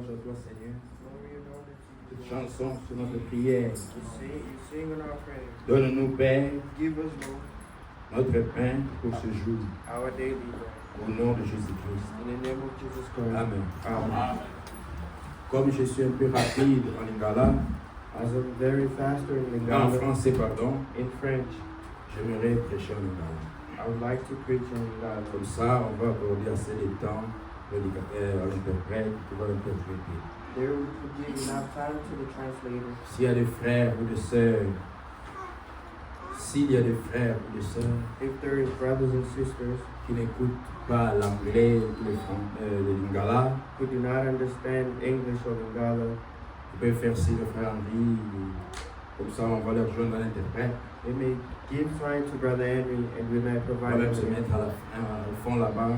louange à toi, Seigneur. Glory and honor to you. Cette chanson, c'est notre prière. You sing in our prayer. Donne-nous, Père, Give us, Lord, notre pain pour ce jour. our daily bread. Au nom de Jésus-Christ. In the name of Jesus Christ. Amen. Amen. Comme je suis un peu rapide en lingala, As I'm very faster in en Lingala, français, pardon, in French, j'aimerais prêcher en lingala. I would like to preach in Lingala. Comme ça, on va accorder assez de temps à l'interprète qui va interpréter. There would be enough time to the translator. S'il y a des frères ou des sœurs, s'il y a des frères ou des sœurs If there is brothers and sisters qui n'écoutent pas l'anglais ou le lingala, who do not understand English or Lingala, ils peuvent faire signe au frère Henri. Comme ça, on va leur joindre à l'interprète. they may give sign to Brother Henry and we may On provide va même se them, mettre au fond là-bas.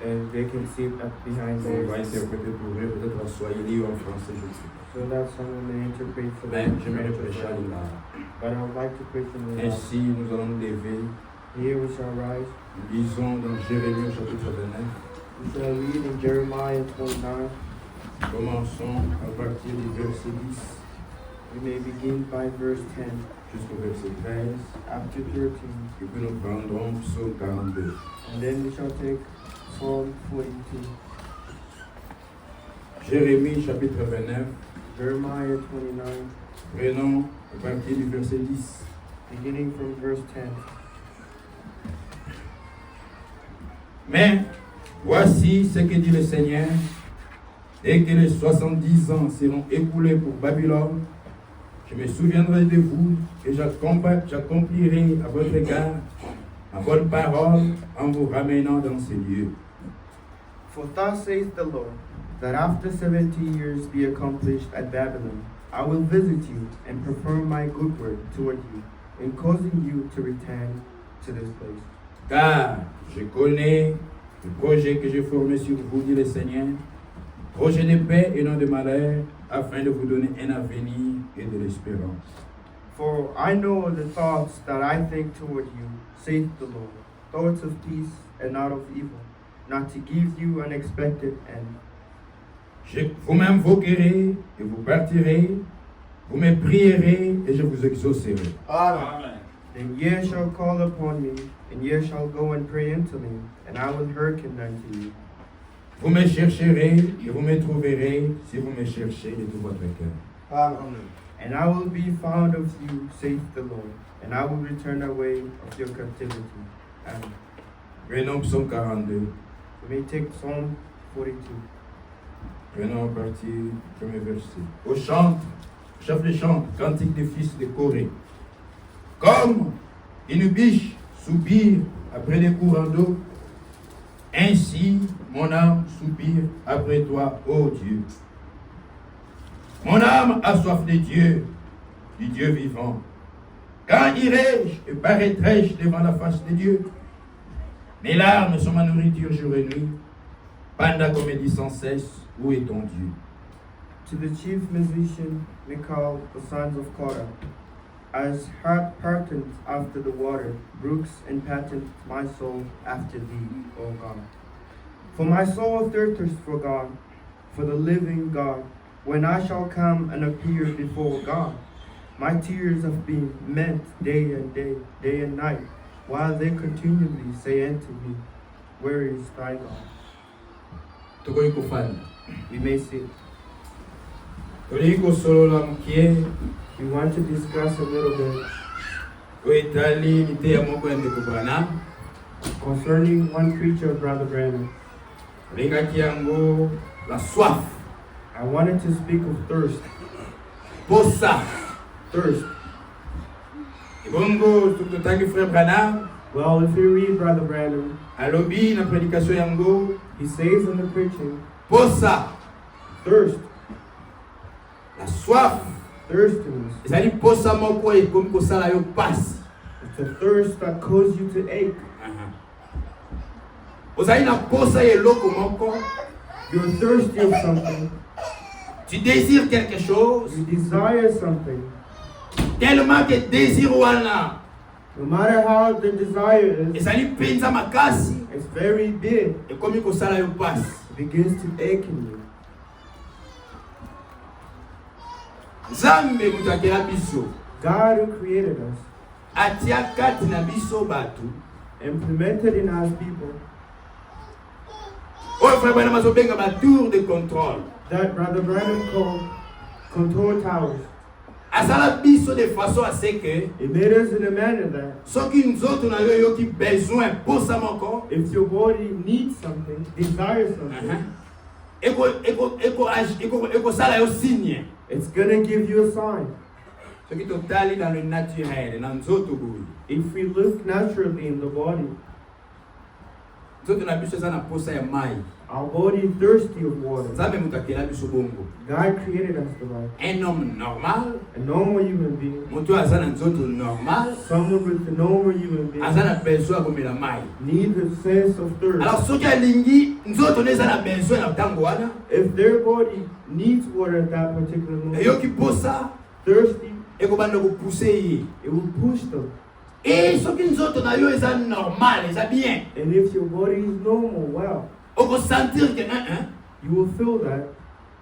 and they can sit up behind On va there. interpréter pour eux, peut-être en swahili ou en français, je ne sais pas. So that someone may interpret for Mais them. j'aimerais prêcher à lingala. But I would like to preach in Lingala. Ainsi, nous allons nous lever. Here we shall rise. Nous lisons dans Jérémie au chapitre 29. We shall read in Jeremiah 29. Commençons à partir du verset 10 We may begin by verse 10 jusqu'au verset 13. up to 13. Et puis nous prendrons Psaume 42. And then we shall take Psalm 42. Jérémie chapitre 29. Jeremiah 29, Prenons à partir du verset 10. beginning from verse 10. Mais voici ce que dit le Seigneur. Dès que les 70 ans seront écoulés pour Babylone, je me souviendrai de vous et j'accomplirai à votre égard ma bonne parole en vous ramenant dans ces lieux. For thus saith the Lord, that after 70 years be accomplished at Babylon, I will visit you and perform my good word toward you, in causing you to return to this place. Car je connais le projet que j'ai formé sur vous, dit le Seigneur, projet de paix et non de malheur, afin de vous donner un avenir et de l'espérance. For I know the thoughts that I think toward you, saith the Lord, thoughts of peace and not of evil, not to give you an expected end. Vous m'invoquerez et vous partirez, vous me prierez et je vous exaucerai. Amen. Then ye shall call upon me, and ye shall go and pray unto me, and I will hearken unto you. Vous me chercherez et vous me trouverez si vous me cherchez de tout votre cœur. Amen. And I will be found of you, saith the Lord, and I will return away of your captivity. Amen. Prenons Psaume 42. We may take Psalm 42. Prenons à partir du premier verset. Au chef de chant, cantique des fils de Corée. Comme une biche soupire après des courants d'eau, ainsi mon âme soupire après toi, ô Dieu. Mon âme a soif de Dieu, du Dieu vivant. Quand irai-je et paraîtrai-je devant la face de Dieu? Mes larmes sont ma nourriture jour et nuit. Pendant qu'on me dit sans cesse, où est ton Dieu? To the chief musician Michal, the sons of Korah, as heart parteth after the water, brooks and patenteth my soul after thee, O God. For my soul thirsteth for God, for the living God. When I shall come and appear before God, my tears have been met day and night, while they continually say unto me, where is thy God? Tukoy kufanya. We may sit. Tuliko solo la mkie, We want to discuss a little bit kuitali nite ya moko ya ndeko Branham. concerning one preacher of Brother Branham. Ringa kiango la soif. I wanted to speak of thirst. Posa. Thirst. Ibongo tukutangi frère Branham. Well, if you read Brother Branham, Alobi na prédication yango. he says in the preaching, Posa. thirst, La soif. thirstiness. Ezali posa moko e comme kosala yo passe. It's a thirst that causes you to ache. Ozali na posa ye loko moko. You're thirsty of something. Tu désires quelque chose. You desire something. Tellement que désir wana. No matter how the desire is, Ezali penza makasi. it's very big. E comme kosala yo passe. It begins to ache in you. Nzambe mutakela biso. God who created us, Atia kati na biso batu. implemented in us people, Oyo frère Branham azobenga ba tour de contrôle. that Brother Branham called control towers. Asala biso de façon à ce que It made us in a manner that soki nzoto na yo yoki besoin posa moko. if your body needs something, desires something, Eko sala yo signe. it's gonna give you a sign. Soki totali dans le naturel, na nzoto boyi. If we look naturally in the body, Nzoto na biso sana posa ya mai. our body is thirsty of water. Nzambe mutakela biso bongo. God created us to life. Un homme normal, A normal human being, mutu azana nzoto normal, someone with a normal human being, azana besoin komela mai. needs a sense of thirst. Alors soki alingi nzoto ne ezana besoin na tango wana, If their body needs water at that particular moment, eyoki posa thirsty, ekobanda kopousse ye. it will push them. Et soki nzoto na yo eza normal, eza bien, And if your body is normal, wow, okosentir que you will feel that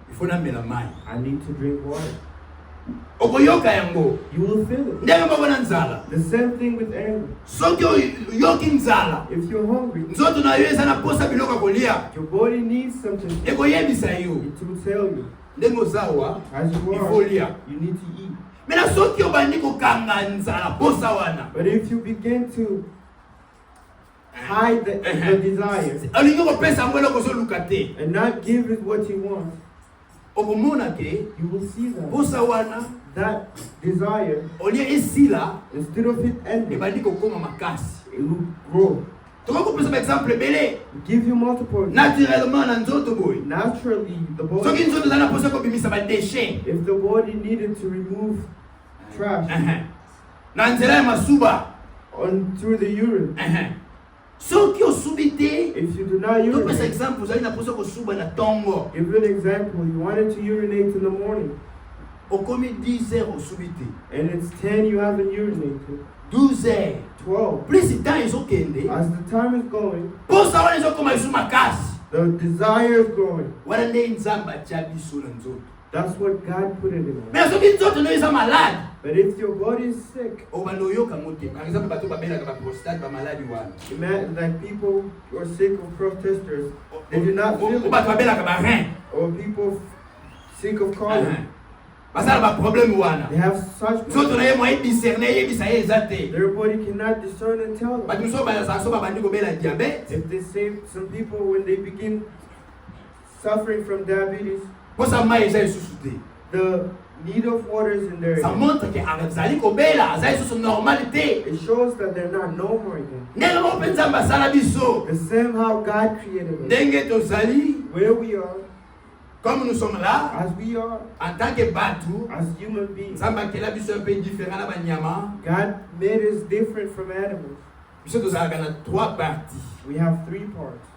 il faut namela mai. I need to drink water. Okoyoka yango. You will feel it. Ndenge mobona nzala. The same thing with anger. Soki oyoki nzala, If you're hungry, nzoto na yo eza na posa biloko kolia, your body needs something. ekoyebisa yo. It will tell you, Ndenge ozawa, as you il are, faut lia. you need to eat. Mena soki obandi kokanga nzala posa wana, But if you begin to hide the desire olingi kopesa yango eloko ozoluka te, and not give it what you want, okomona ke you will see that posa wana that desire, olie esila instead of it ending, ebandi kokoma makasi. it will grow. Tokoki kopesa baexemple ebele Give you multiple. naturellement na nzoto boye. Naturally, the body, Soki nzoto eza na posa kobimisa badeshe if the body needed to remove trash na nzela ya masuba, on through the urine, soki osubi te, if you do not topesa urinate, exemple ozali na posa kosuba na ntongo, give you an example, you wanted to urinate in the morning, okomi 10 heures osubi te, and it's 10 you haven't urinated, 12 heures, 12. plus temps ezokende, As the time is going, posa wana ezokoma esu makasi. the desire is growing. Wana nde nzambe atia biso na nzoto. That's what God put it in us. Mais soki nzoto no eza malade, But if your body is sick, obanda oyoka ngo te. Par exemple bato babelaka baprostate bamaladi wana, imagine like people who are sick of protesters, they do not feel o it. bato babelaka barein, Or people sick of cardiac, basala baproblème wana. they have such Nzoto na ye mo ediscerne yebisa ye eza te. their body cannot discern and tell them. Bato mosusu bazala so babandi kobela diabete, If they say some people when they begin suffering from diabetes, posa mai eza lisusu te. the need of water is in their Ça montre que azali kobela, azali lisusu normalité. it shows that they're not normal again. Ndenge moko mpe nzambe asala biso, The same how God created us. ndenge tozali, Where we are, comme nous sommes là, as we are, en tant que batu, as human beings, nzambe akela biso un peu différent na banyama. God made us different from animals. Biso tozalaka na 3 parties. We have 3 parts.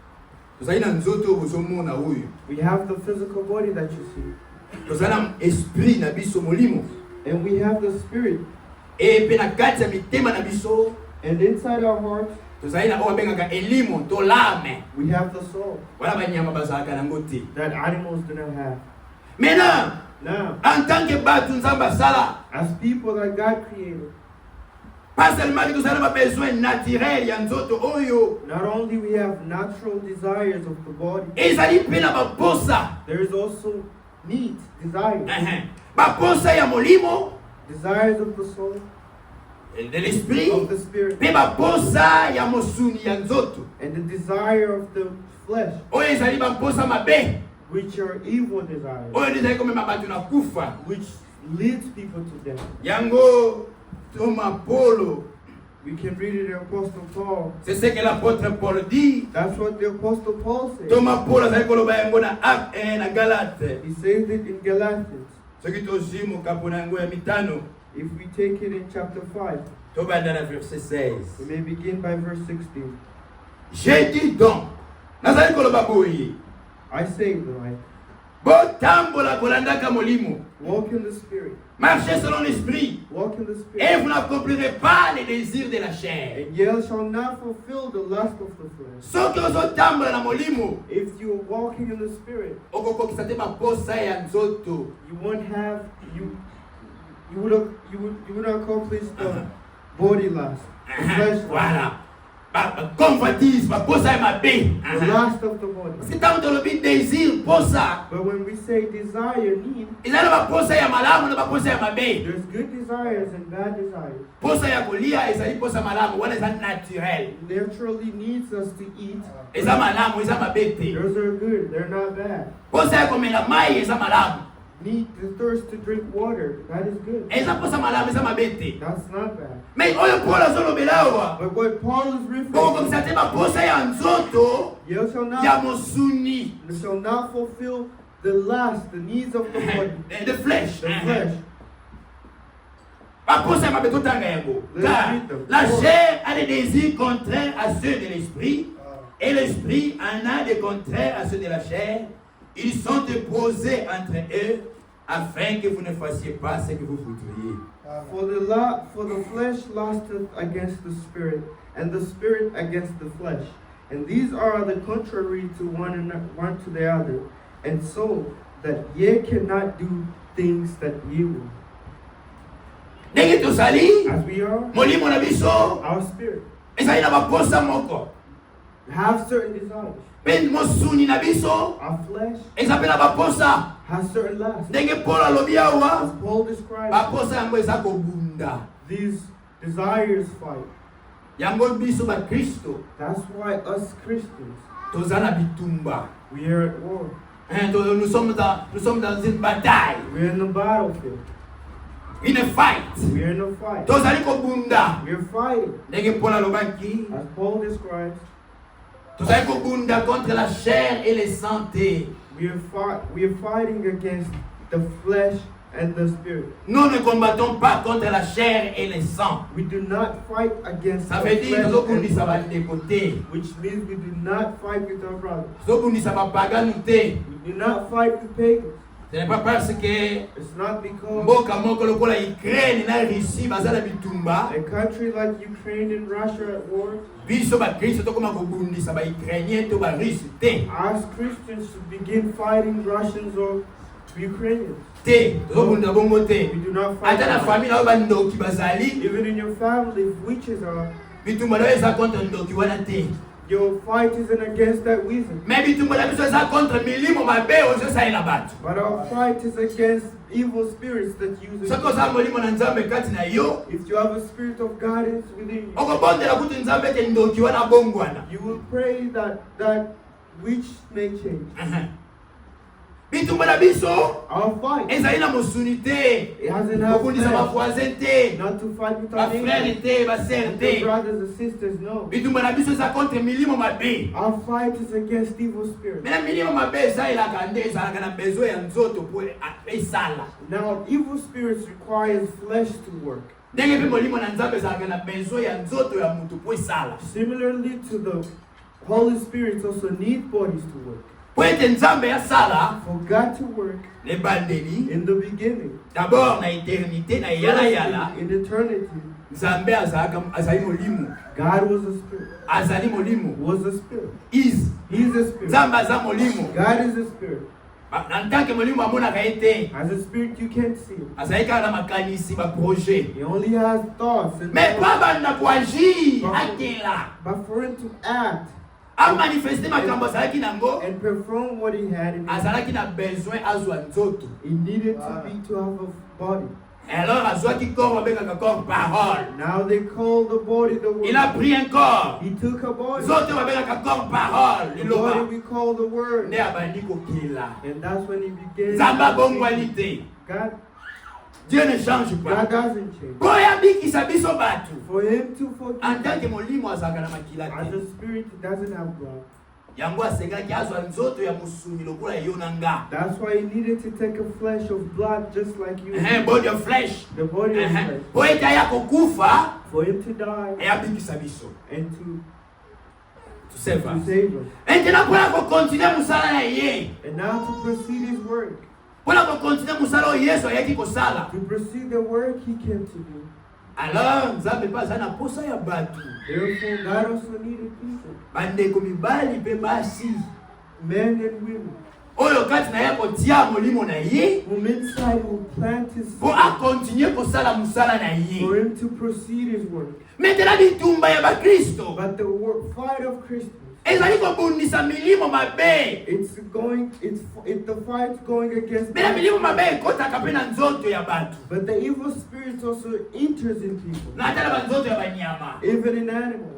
Tozali na nzoto oyo bozomona oyo, We have the physical body that you see, tozali na esprit na biso molimo, and we have the spirit. e mpe na kati ya mitema na biso And inside our hearts, tozali na oyo babengaka elimo to lame. we have the soul Wana banyama bazalaka nango te. that animals do not have. Maintenant, Now, en tant que batu nzambe asala, as people that God created, pas seulement que tozali na babesoin naturel ya nzoto oyo, not only we have natural desires of the body, ezali mpe na baposa, there is also needs, desires, baposa ya molimo, desires of the soul, de l'esprit, of the spirit, mpe baposa ya mosuni ya nzoto, and the desire of the flesh, oyo ezali baposa mabe, which are evil desires, oyo ezali komema bato na kufa. which leads people to death. Yango Thomas Paulo, We can read it in Apostle Paul. c'est ce que l'apôtre Paul dit. That's what the Apostle Paul said. Thomas Paulo azali koloba yango na na Galate. He says it in Galatians. Soki tozimu kapo na yango ya mitano, If we take it in chapter 5, tobanda na verset 16. we may begin by verse 16. J'ai dit donc, nazali koloba boye, I say, like, botambola kolandaka molimo, walk in the Spirit. marchez selon l'esprit, Walk in the et Spirit. vous n'accomplirez pas les désirs de la chair. And ye shall not fulfill the lust of the flesh. Soki ozotambola na molimo, If you are walking in the Spirit, okokokisa te baposa ya nzoto. you won't have, you would accomplish the body lust, the flesh lust, Voilà. Convoitise, posa ya mabe. the lust of the body. Parce que tant que le désir, posa. But when we say desire, need, Il y a posa ya malamu na posa ya mabe. there's good desires and bad desires. Posa ya kolia ezali posa malamu, wana eza naturel. Naturally needs us to eat. Eza malamu, eza mabe te. Those are good, they're not bad. Posa ya komela mai eza malamu. Need the thirst to drink water, that is good. Eza posa malamu, eza mabe te. That's not bad. Mais oyo Paul azolobela awa. But what Paul is Boko referring komisa te baposa ya nzoto you ya mosuni. shall not fulfill the lust, the needs of the body, The flesh. the flesh. Baposa ya mabe totanga yango. Car la chair a des désirs contraires à ceux de l'esprit et l'esprit en a des contraires à ceux de la chair. Ils sont opposés entre eux afin que vous ne fassiez pas ce que vous voudriez. For the flesh lusteth against the spirit, and the spirit against the flesh. And these are the contrary to one to the other, and so that ye cannot do things that ye will. Ndenge tosali As we are, molimo na biso our spirit ezali na baposa moko. have certain desires. Pe mosuni na biso Our flesh eza pe na baposa. has certain lusts. Ndenge Paul alobi awa As Paul describes, baposa yango eza kobunda. these desires fight. Yango biso ba Kristo That's why us Christians, toza na bitumba. we are at war. Nous sommes dans une bataille, We're in the battlefield. une fight. We're in a fight. Tozali kobunda. We're fighting. Ndenge Paul alobaki, As Paul describes, tozali kobunda contre la chair et les santé. we are fighting against the flesh and the spirit. Nous ne combattons pas contre la chair et le sang. We do not fight against Ça the veut dire flesh tozobundisa and bandeko te. which means we do not fight with our brothers. Tozobundisa bapaganu te. We do not fight with pagans. Ce n'est pas parce que It's not because mboka moko lokola Ukraine na Russie bazala bitumba. a country like Ukraine and Russia at war, Biso ba Kristo tokoma kobundisa ba Ukrainien to ba Russe te. as Christians should begin fighting Russians or Ukrainians. Te, tozobunda bongo te. We do not fight. Ata na famille na bandoki bazali Even in your family, if witches are, bitumba na eza contre ndoki wana te. your fight isn't against that reason. Mais bitumba na biso eza contre milimo mabe ozosalela bato. But our fight is against evil spirits that use Soko za molimo na nzambe kati na yo, If you have a spirit of guidance within you, okobondela kuti nzambe ete ndoki wana bongwana. you will pray that which may change. Bitumba na biso Our fight, ezali na mosuni te. it hasn't have Okundisa flesh, bavoisin te. not to fight with our Bafrère neighbors, te, basere with te. our brothers and sisters, no. Bitumba na biso eza contre milimo mabe. Our fight is against evil spirits. Mena milimo mabe esalelaka nde ezalaka na besoin ya nzoto po esala. Now, evil spirits requires flesh to work. Ndenge mpe molimo na nzambe ezalaka na besoin ya nzoto ya mutu po esala. Similarly to the Holy Spirits also need bodies to work. Po ete nzambe asala For God to work lebandeli in the beginning, d'abord na eternité na yala yala in eternity, nzambe azali molimo. God was a spirit. Azali molimo. Was a spirit. Is He's a spirit. nzambe aza molimo. God is a spirit. En tant que molimo amonaka ye te. As a spirit, you can't see him. Azali kaka na makanisi baprojet. He only has thoughts. And Mais po thoughts. abanda koagir akela But for him to act amanifeste makambo azalaki nango, and perform what he had in him, azalaki na besoin azwa nzoto. he needed to have a body. Alors azwaki corps babengaka corps parole. Now they call the body the word. Il a pris un corps. He took a body. Zote babengaka corps parole. The body Liloba we call the word. nde abandi kokela. And that's when he began. Nzambe abongwani te. God Dieu ne change God pas. doesn't change. Po yabikisa biso bato. For him to En tant forgive, que molimo azalaka na makila as te. a spirit, he doesn't have blood. Yango asengaki azwa nzoto ya mosuni lokola yo na nga. That's why he needed to take a flesh of blood just like you. Body of flesh. The body of flesh. Po ete aya kokufa, For him to die ayabikisa biso. and to Save us. save us. Maintenant mpona kokontinue mosala na ye. And now to proceed his work. Mpona kokontinue mosala oyo Yesu ayaki kosala. To proceed the work he came to do. Alors nzambe mpe aza na posa ya bato. Therefore, God also needed people, Bandeko mibali mpe basi. men and women. oyo kati na ye kotia molimo na ye whom inside will plant his po seed akontinue kosala musala na ye. for him to proceed his work. Maintenant bitumba ya bakristo But the fight of Christians, ezali kobundisa milimo mabe. the fight's going against Mena them. milimo mabe ekotaka mpe na nzoto ya bato. But the evil spirits also enters in people, Na ata na banzoto ya banyama. even in animals.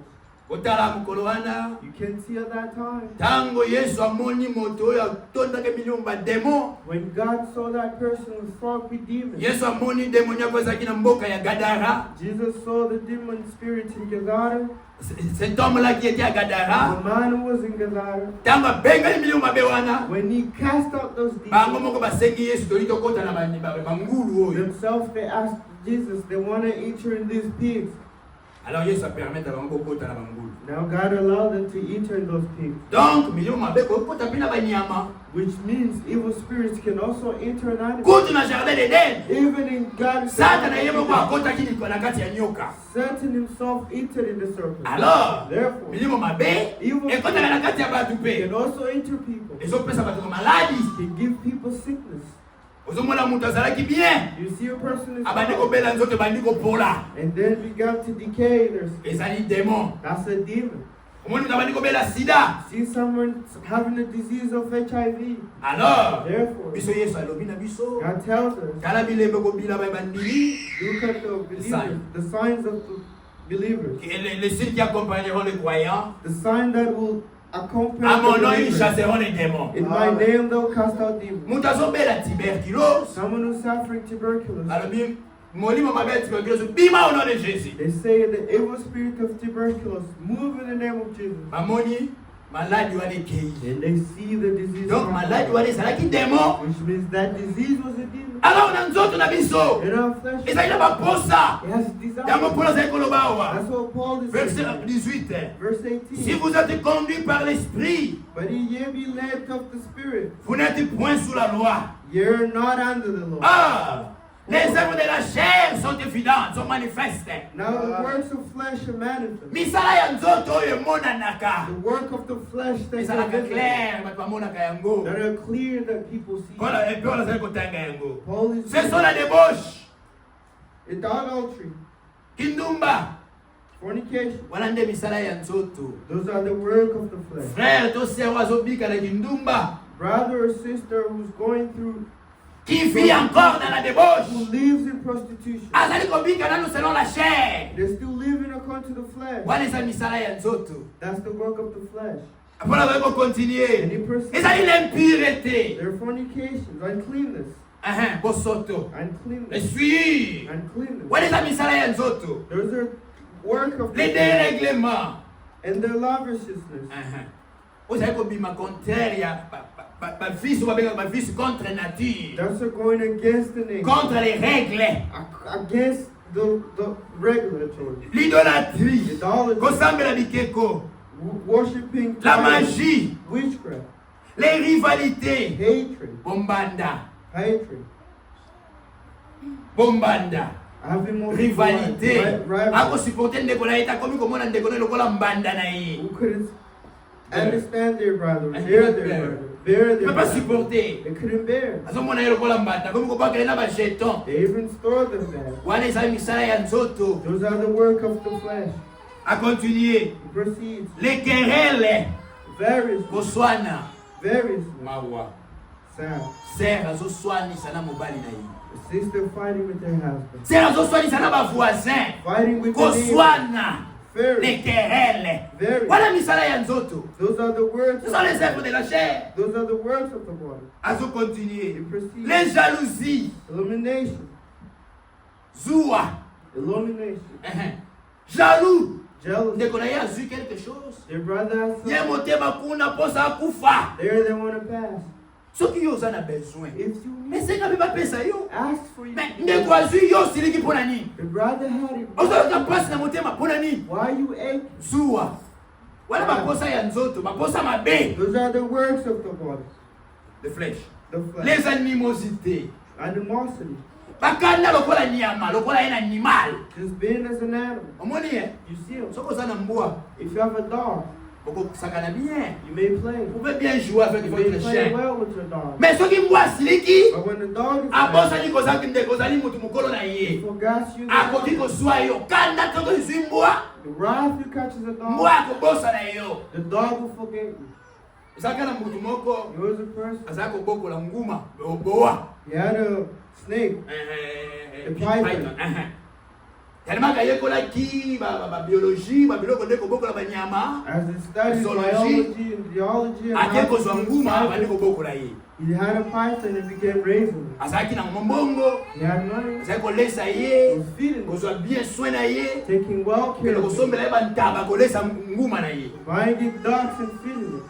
Kotala mokolo wana You can see at that time, tango Yesu amoni moto oyo atondaka milimo bademo. when God saw that person was fraught with demons, Yesu amoni demoni yako ezalaki na mboka ya Gadara. Jesus saw the demon spirits in Gadara, Cet homme-là qui était à Gadara, the man who was in Gadara. tango abenga milimo mabe wana, When he cast out those bango demons, moko basengi Yesu toli tokota na bangulu oyo. themselves they asked Jesus, they want to enter in these pigs. Alors Yesu a permis à bango kota na bangulu. Now God allowed them to enter in those pigs, Donc milimo mabe kota pina banyama. which means evil spirits can also enter an animal. Kutu na jardin d'Eden. Even in God's Satan na yemo kwa garden, kota kini na kati ya nyoka. Satan himself entered in the serpent. Alors Therefore, milimo mabe evil ekota na kati ya batu pe. can also enter people. Ezopesa bato maladi. Can give people sickness. Ozomona mutu azalaki bien. You see a person is Abandi sick, kobela nzoto bandi kopola. and then began to decay their skin. Ezali démon. That's a demon. Omoni abandi kobela sida. See someone having a disease of HIV. Alors Therefore, biso Yesu alobi na biso. God tells us, Kala bilembe kobila ba bandili. look at the believers, the signs of the believers, Les signes qui accompagneront les croyants. the sign that will accompany À mon the nom, ils believers. chasseront les démons. In my name they'll cast out demons. Mutu azobela tuberculose. Someone who's suffering tuberculosis, Alobi molimo mabe ya tuberculose bima au nom de Jésus. they say the evil spirit of tuberculosis, move in the name of Jesus. Bamoni maladi wana ekei. And they see the disease, Donc maladi wana ezalaki démon. which means that disease was a demon. Alors na nzoto na biso. In our flesh, Ezali na baposa. it has Yango desire. Paul azali koloba awa. That's what Paul is Verset saying. 18. Verse Si 18. vous êtes conduits par l'esprit, But ye be led of the Spirit. vous n'êtes point sous la loi. You're not under the law. Ah, les œuvres de la chair sont évidentes, sont manifestes. Now the works of flesh are manifest. Misala ya nzoto oyo emonanaka. The work of the flesh that Ezalaka are visible, clair, bato bamonaka yango. that are clear that people see. Kola epe oyo azali kotanga yango. Paul is Ce sont la débauche, adultery, kindumba. fornication. Wana nde misala ya nzoto. Those are the work of the flesh. Frère to sœur oyo azobika na kindumba. Brother or sister who's going through, Qui vit encore dans la débauche. who lives in prostitution, Azali kobika nano selon la chair. they're still living according to the flesh. Wana eza misala ya nzoto. That's the work of the flesh. Apona azali And kocontinue. they proceed. Ezali l'impureté. Their fornications, uncleanness, Bosoto. uncleanness, Essuie. uncleanness. Wana eza misala ya nzoto. Those are work of the Les flesh. dérèglements. And their lavishiousness. Ozali kobima contraire ya bafisi oyo babengaka bafisi contre nature. That's going against the nature, Contre les règles. against the regulatory. L'idolâtrie. Idolatry, Kosambela bikeko. worshipping La idols, magie. witchcraft, Les rivalités. hatred, Bombanda. hatred, Bombanda. having more Rivalité. rivalry, Akosupporte ndeko na ye takomi komona ndeko na ye lokola mbanda na ye. who couldn't understand their brother, And bear bear. their brother, bear Ne their peut pas brother. supporter. They couldn't bear. Azomona ye lokola mbanda. Komi kobakela na bajeton. They even stored them there. Wana ezali misala ya nzoto. Those are the work of the flesh. A continuer. It proceeds. Les querelles. Various, Koswana. various, Mawa. sad. Sœur azoswanisa na mobali na ye. The sister fighting with their husband, Sœur azoswanisa na bavoisin. fighting with the neighbor. Koswana. Various, Les querelles. various. Wana misala ya nzoto. Those are the words. Ce sont les œuvres de la chair. Those are the words of the body. Azo continuer. It proceeds. Les jalousies. Illumination, Zoua. illumination, Jaloux. jealousy. Ndeko na ye azwi quelque chose. Their brother has Ye something. motema kuna posa akufa. There they want to pass. Soki yo oza na besoin. If you Esenga mpe bapesa yo. ask for it, Mais ndeko azwi yo osiliki mpo na nini? the brother had it. Ozoyoka mpasi na motema mpo na nini? Why you ache? Zuwa. Wana baposa ya nzoto, baposa mabe. Those are the works of the body, The flesh. the flesh. Les animosités. Animosity, Bakanda lokola nyama, lokola ye na animal. just being as an animal. Omoni ye? You see him. Soko oza na mbwa. If you have a dog, You may play. Vous pouvez bien jouer avec You may votre play chien. well with your dog. Mais ce qui me voit siliki, But when the dog is abosani kozali mutu mukolo na ye. forgets you, Akoti kozwa yo. Kanda toto zimbwa, the wrath you catches a dog, mbwa akobosa na yo. the dog will forget you. Ezaka na mutu moko, There was a person, azaka kobokola nguma, oboa. he had a snake. Python. Tellement kayekola ki ba biologie, ba biloko ndeko bokola ba nyama. As it studies Zoology. biology and geology, and Ake kozwa how to nguma do bandiko bokola ye. he had a python and became raisin. Azaki na mbongo, He had money, azaki kolesa he ye, was feeding it, kozwa bien soin na ye. taking well care Kelo of it, kosombela ye bantaba kolesa nguma na ye. buying it ducks and feeding it.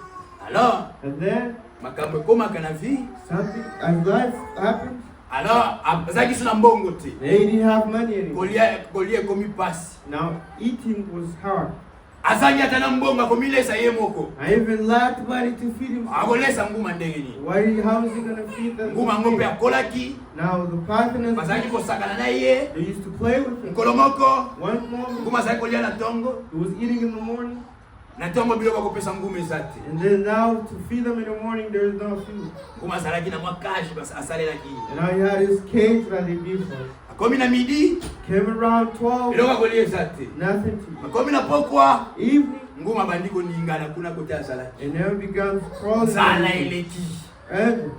Alors, And then makambo ekomaka na vie. something, as life happens, Alors, azaki so na mbongo te. they didn't have money anymore. Kolia ekomi pasi. Now eating was hard. Azaki ata na mbongo akomilesa ye moko. I even lacked money to feed him. Akolesa nguma ndenge nini. How is he gonna feed them? Nguma ngo mpe akolaki. Now the python Bazaki kosakana na ye. they used to play with him. Nkolo moko. One morning Nguma azaki kolia na tongo. he was eating in the morning, Na tongo biloko akopesa nguma eza te. and then now to feed them in the morning there is no food. Nguma azalaki na mwa kashi asalelaki. And now he had his cage that they beat for. Akomi na midi. Came around 12, Biloko akolia eza te. nothing to eat. Akomi na pokwa. Evening, Nguma bandiko ningana kuna kote azalaki. and then began crawling. Zala eleki. And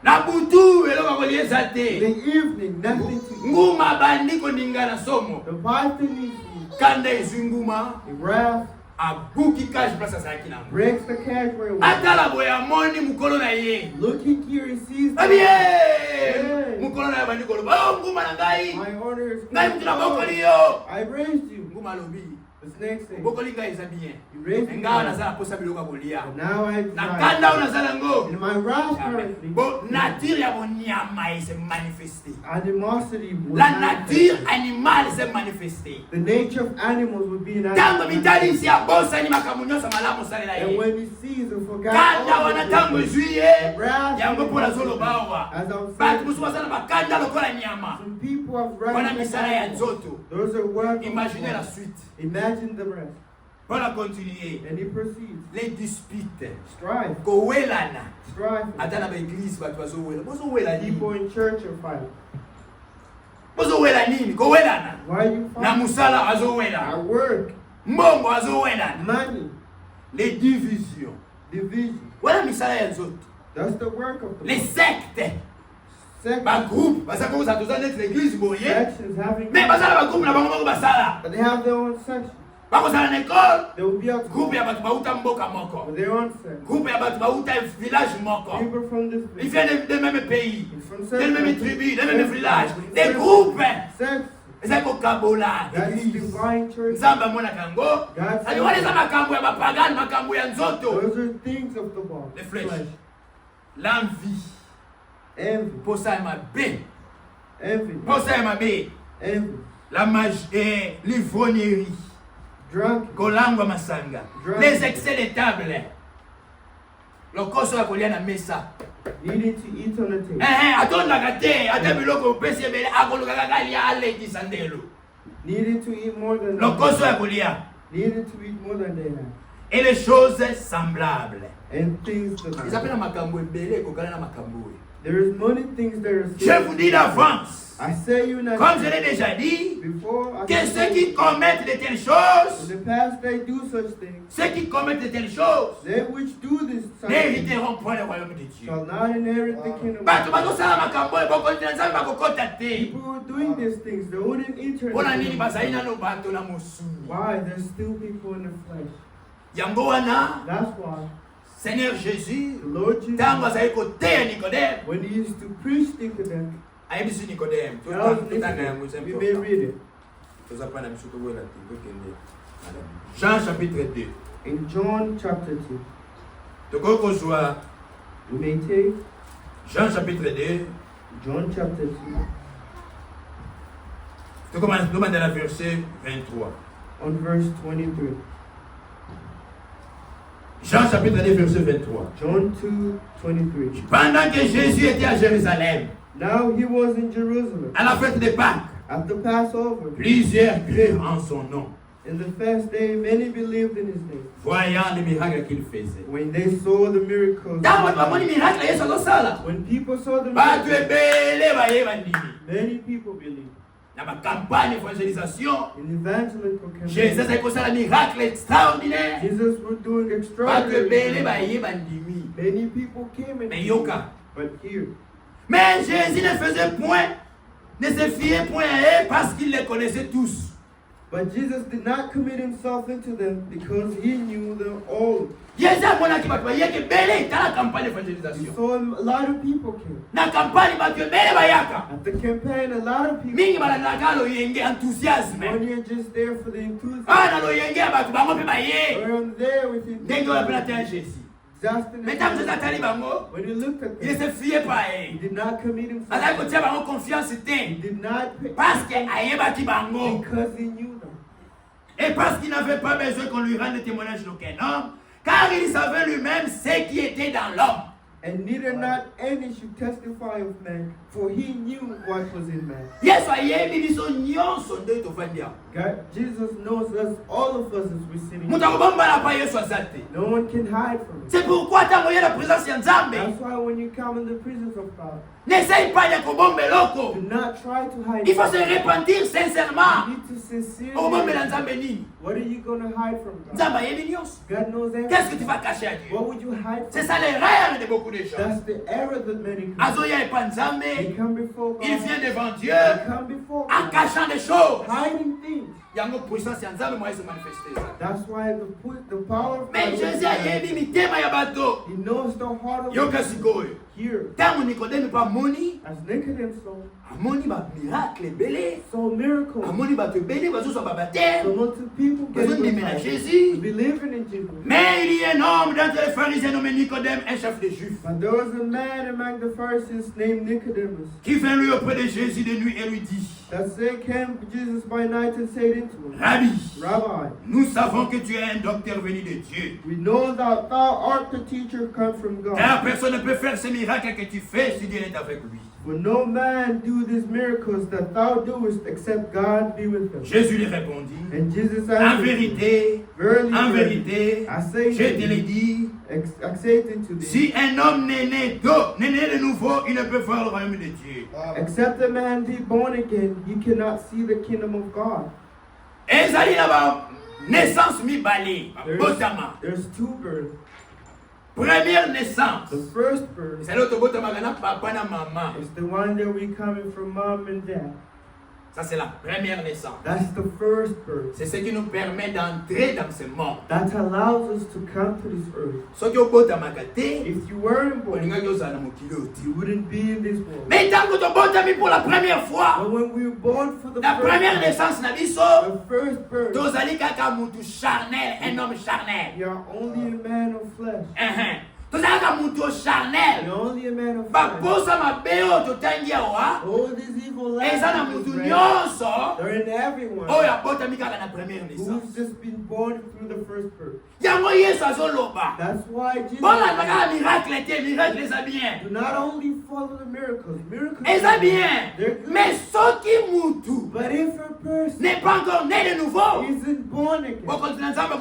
Na butu biloko akolia eza in te. the evening, nothing to eat. Nguma bandiko ningana somo. The python needs food. Kanda ezwi nguma. The wrath Abuki kashi place azalaki na nguma. breaks the cage where it was. Atala boya moni mukolo na ye. Looking here, he sees Abie! Mukolo na ye bandiko loba. Oh, nguma na ngai. my honor is Ngai mtu na bokoli yo. I raised you. Nguma lobi. The snake said, Bokoli ngai eza bien. you raised me. Nga nazala posa biloko kolia. And now I Na tried. kanda unazala ngo. In my wrath currently, Bo nature ya bonyama se manifester. animosity would La manifest. nature animale se manifester. The nature of animals would be an Tango animal. mitali si abosa ni makamunyosa malamu salela And ye. when he sees and forgot Kanda all wana the tango things, juye. wrath Yango pola zolo bawa. as I was Batu saying, musuwa sana bakanda lokola nyama. some people have Wana wrath. misala ya nzoto. Those are work. Imaginez la suite. Imagine the rest. Paul a continué. And he proceeds. Les disputes. Strife. Kowelana. Strife. Ata na ba église batu bazowela. Bozowela nini? People in church are fighting. Bozowela nini? Kowelana. Why are you Na fighting? musala Our azowela. work, Mbongo azowela. money, Les divisions. division. Wala misala ya nzoto. That's the work of the Les sectes. sections. Ba groupe. Baza ko za toza net l'église boye. Sections having, Mais bazala ba groupe na bango moko basala. but they have their own sections. Bakozala na école. They will be out Groupe ya batu bauta mboka moko. with their own section. Groupe ya batu bauta village moko. People from this Ils viennent des mêmes pays. from Des mêmes sections. tribus, des mêmes villages, des groupes. Sections. Eza kokabola That is église. divine church. Nzambe amona kango. God's Aliwaleza makambo ya bapagani, makambo ya nzoto. Those are things of the body. The flesh. L'envie. Envy. Posa ya mabe. Envy. Posa ya mabe. Envy. La magie, l'ivrognerie. Drunk. Kolangwa masanga. Drunk. Les excès de table. Lokoso ya kolia na mesa. Needing to eat on the table. Atondaka te. Ate biloko opesi ebele akoluka kaka alia alekisa ndelo. Needing to eat more than Lokoso ya kolia. Needed to eat more than they had. Et les choses semblables. And things that Ils appellent makambo ebele kokana na makambo. there is many things that are Je vous dis d'avance, I say you not comme je l'ai déjà dit, before I que say ceux qui commettent de telles in choses, the past they do such things. ceux qui commettent de telles choses, They which do this such things n'hériteront point le royaume de Dieu. shall not inherit the kingdom. Bato bazosala makambo ebokotela nzambe bakokota te. People who are doing these things, they wouldn't enter Mpona the nini kingdom. bazali nano bato na mosuni. Why? There's still people in the flesh. Yango wana, That's why Seigneur Jésus, the Lord Jesus, ntango azali koteya Nikodeme, when he used to preach Nicodemus, ayebisi Nikodeme, tells totanga yango Nicodemus, you may read it. tozapana biso tokoyela te tokende. Jean chapitre 2. In John chapter 2, Tokoki kozwa we may take Jean chapitre 2. John chapter 2, Tomandela verset 23. on verse 23. Jean chapitre 2 verset 23. John 2, 23. Pendant que Jésus était à Jérusalem, Now he was in Jerusalem à la fête de Pâques, at the Passover, plusieurs crurent en son nom. In the first day, many believed in his name. voyant les miracles qu'il faisait. When they saw the miracles, when people saw the Bato miracles, ebele bayeba ndimi. many people believed. Na ma campagne d'évangélisation, In evangelical Jésus campaign, a causé un miracle extraordinaire. Jesus was doing Bato extraordinary ebele things. bayeba ndimi. Many people came and Mais yoka. but here, Mais Jésus ne faisait point, ne se fiait point à eux parce qu'il les connaissait tous. but Jesus did not commit himself into them because he knew them all. Jésus a monaki bato bayeke ebele dans la campagne He d'évangélisation. saw a lot of people came. Na campagne bato ebele bayaka. At the campaign, a lot of people. Mingi balandaka loyenge enthousiasme. When you're just there for the enthusiasm, Ah na loyenge ya bato bango mpe baye. or I'm there with Ndenge wanapenda tena enthusiasm. Jésus. Just in Mais tant que the Jésus atali bango, when you looked at il ne them, se fiait pas à he eux. did not commit himself. Azali kotia bango confiance He te. did not pay Parce que ayebaki bango. because he knew them. Et parce qu'il n'avait pas besoin qu'on lui rende témoignage d'aucun homme. Car il savait lui-même ce qui était dans l'homme. And neither not any should testify of man, for he knew what was in man. Yesu ayebi biso nyonso nde tofandi awa. God, Jesus knows us, all of us, as we're sitting Moto here. akobombana pa Yesu aza te. No one can hide from it. C'est pourquoi ntango oye na présence ya Nzambe, That's why when you come in the presence of God, n'essaye pas ya kobomba eloko. do not try to hide Il faut se it. repentir You sincèrement. need to sincerely. Okobombela Nzambe nini? What are you going to hide from God? Nzambe ayebi nyonso. God knows Qu'est-ce que tu everything. vas cacher à Dieu? What would you hide C'est from? ça l'erreur de beaucoup de gens. That's the error that many commit. Azoya epa They Nzambe, come before il God. vient devant Dieu They come before en God, cachant des choses. hiding things. Yango puissance ya Nzambe moye se manifester ça. That's why the power of Mais God Jésus is ayebi mitema ya bato. He knows the heart of Yoka God. sikoyo. Here, Ntango Nikodeme pa amoni, as Nicodemus saw, amoni ba miracle ebele. saw miracles. Amoni bato ebele bazozwa ba baptême. So lots of people Bazondimela get Jésus. believing in Jesus. Mais il y a un homme d'entre les pharisiens nommé Nicodème, un chef des Juifs, But there was a man among the Pharisees named Nicodemus qui vint lui auprès de Jésus de nuit et lui dit, that came to Jesus by night and said unto him, Rabbi, Rabbi, nous savons que tu es un docteur venu de Dieu. we know that thou art the teacher come from God. Car personne ne peut faire ces miracles que tu fais si Dieu est avec lui. For no man do these miracles that thou doest except God be with him. Jésus lui répondit, And Jesus en answered, vérité, Verily, en verily, vérité, I say je to te l'ai thee, dit, I say unto thee, si un homme n'est né de nouveau, il ne peut voir le royaume de Dieu. except a man be born again, he cannot see the kingdom of God. Ezali na ba naissance mibale, ba botama. There's two births. Première naissance. The first birth C'est là où tobotama na papa na maman. is the one that we coming from mom and dad. Ça c'est la première naissance. That's the first birth. C'est ce qui nous permet d'entrer dans ce monde. That allows us to come to this earth. Soki obotamaka te, If you weren't born, olingaki ozala na mokili oyo you te. wouldn't be in this world. Mais ntango tobotami pour la première fois, But when we were born for the la première first, naissance na biso, the first birth, tozali kaka mutu charnel, un homme charnel. you are only a man of flesh. Tozali kaka mutu charnel. You're only a man of flesh. Baposa mabe oyo totangi awa, All these evil eza na languages, mutu right? nyonso They're in everyone oyo abotami kaka na première who's naissance. just been born through the first birth. Yango Yesu azoloba. That's why Jesus Bolanda kaka miracle te, miracle eza bien. do not only follow the miracles, miracles Eza are bien. they're good. Mais soki mutu But if a person n'est pas encore né de nouveau, isn't born again, bokonzi na Nzambe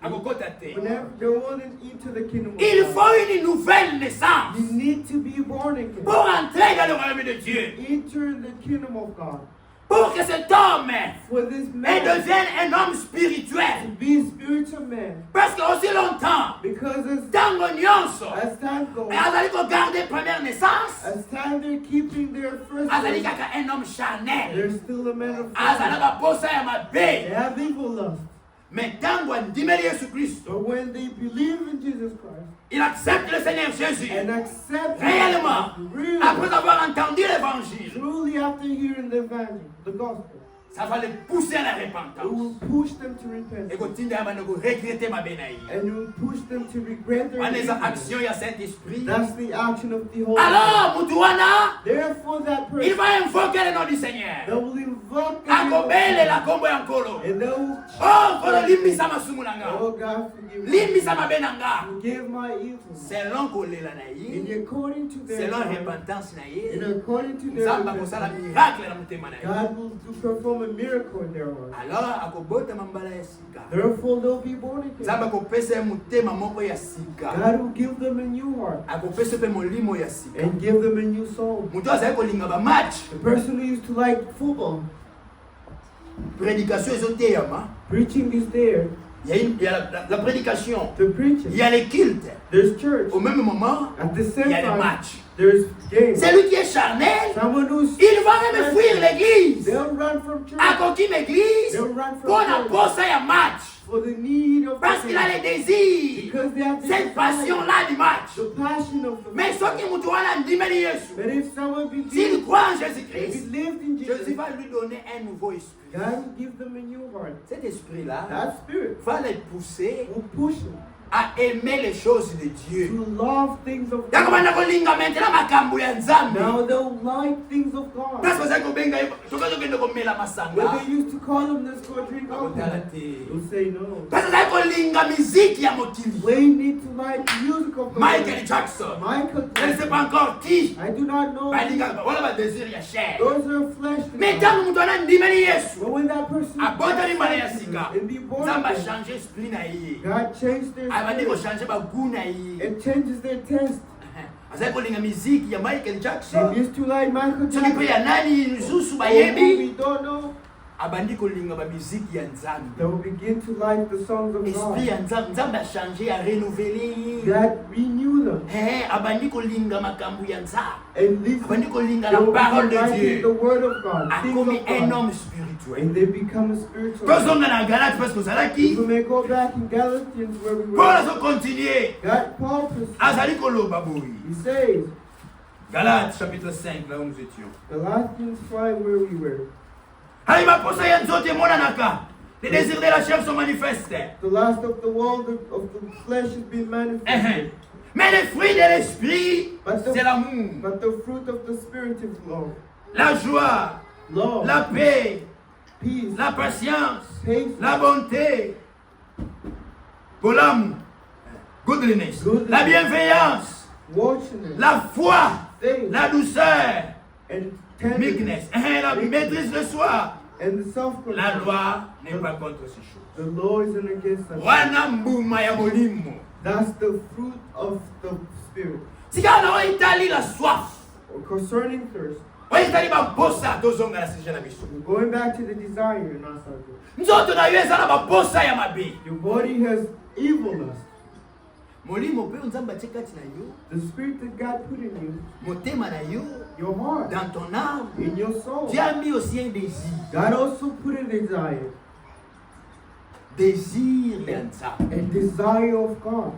akokota te. whenever they won't into the kingdom of Il God, faut une nouvelle naissance you need to be born again. pour entrer dans le royaume de Dieu. Enter the kingdom of God. Pour que cet homme For this man devienne un homme to spirituel. be a spiritual man. Parce que aussi longtemps, Because tango nyonso, as time goes, azali kogarde première naissance, as time they're keeping their first azali birth, kaka un homme charnel, they're still a man of azala flesh. baposa ya They mabe. have evil lust. Mais tango andimeli Yesu Kristo, But when they believe in Jesus Christ il accepte le Seigneur Jésus. and accept Réellement, really, après avoir entendu l'évangile, truly after hearing the evangel, the gospel, ça va les pousser à la it repentance. will push them to Et repentance. continue à regretter ma bénaï. And it will push them to regret their On est en evil. action, il y a Saint-Esprit. That's the action of the Holy Alors, Mutuana, Spirit. Therefore, that il person, va invoquer le nom du Seigneur. they will invoke the name of Akobele la God. kombo ya nkolo. And they will, Oh, nkolo limbisa masumu na nga. oh God, forgive me. Limbisa mabe na nga. Forgive my evil. Selon kolela na And ye, according to their selon time, repentance na and ye, according to their Nzambe akosala repentance, miracle na motema na ye. God will perform perform a miracle in their heart. alors akobota mambala ya sika. Therefore, they'll be born again. Nzambe akopesa motema moko ya sika. God will give them a new heart Akopesa pe molimo ya sika. and give them a new soul. Mutu azali kolinga ba match. The person who used to like football, Prédication ezoteyama. preaching is there. Il y a la prédication. The preaching. Il y a les cultes. There's church. Au même moment, At the il same y a les time, matchs. there's games. Celui qui est charnel, Someone who's il va même fuir l'église. they'll run from church Akoki l'église They'll run from pour la church. posa ya match. for the need of Parce the qu'il a church. les désirs. Because they have the Cette passion-là du match. the passion of the Mais ceux qui mutu wana ndimeli Yesu, But if someone s'il believes, croit en if Jésus-Christ, he lived in Jésus Jesus, va lui donner un nouveau esprit. God will give them a new heart. Cet esprit-là That spirit va les pousser will push them à aimer les choses de Dieu. to love things of God. Yakomanda kolinga maintenant makambo ya Nzambe. Now they'll like things of God. Parce que ça kobenga soka zokende komela What masanga. they used to call them, let's go drink Bakotala alcohol. te. They'll say no. Parce que ça kolinga miziki ya mokili. They need to like music of the Michael world. Jackson. Michael Je ne sais pas Jackson. encore qui. I do not know. Balinga wala ba désir ya chair. Those are flesh. Mais tant mutu ana ndimeli Yesu. But when that person Abota ni mala ya sika. and be born Nzamba again, changer esprit na ye. God changed their Abandi ko spirit. changer ba goût na ye. It changes their taste. Azali kolinga miziki ya Michael They Jackson. used to like Michael Soki pe Jackson. ya nani nzusu Or bayebi. we don't know. Abandi kolinga ba miziki ya Nzambe. They will begin to like the songs of Esprit God. ya Nzambe a changé, a renouvelé. That renew them. Abandi kolinga makambo ya Nzambe. And listen. Abandi kolinga They la will parole de begin liking the Dieu. word of God. Things Akomi of un God. homme spirituel. And they become a spiritual. Tozonga na Galate parce que ozalaki. We may go back in Galatians where we Paul were. azo continuer. Paul proceeds. Azali koloba boyi. He says, Galates chapitre 5 là où nous étions. Galatians 5 where we were. Hali makosa ya nzoto emonanaka. Les désirs de la chair sont manifestes. The lust of the world of the flesh has been manifested. Mais les fruits de l'esprit, But the- c'est l'amour, But the fruit of the Spirit is love, la joie, love, la paix, peace, la patience, patience, la bonté, pour l'amour, goodliness, la bienveillance, watchfulness, la foi, faith, la douceur, and meekness, tenderness, la maîtrise de soi. and the La self-control. loi n'est pas contre ces choses. The law isn't against us. Wana mbuma ya molimo. That's the fruit of the Spirit. Sika na oitali la soif. Concerning thirst, Oitali baposa tozonga na sija na biso. we're going back to the desire in our subject. Nzoto na yo ezala baposa ya mabe. Your body has evil lust. Molimo pe nzamba tie kati na yo, The Spirit that God put in you, motema na yo, your heart, dans ton âme, in your soul. Dieu a mis aussi un désir. God also put a desire, Désir ya Nzambe. a desire of God.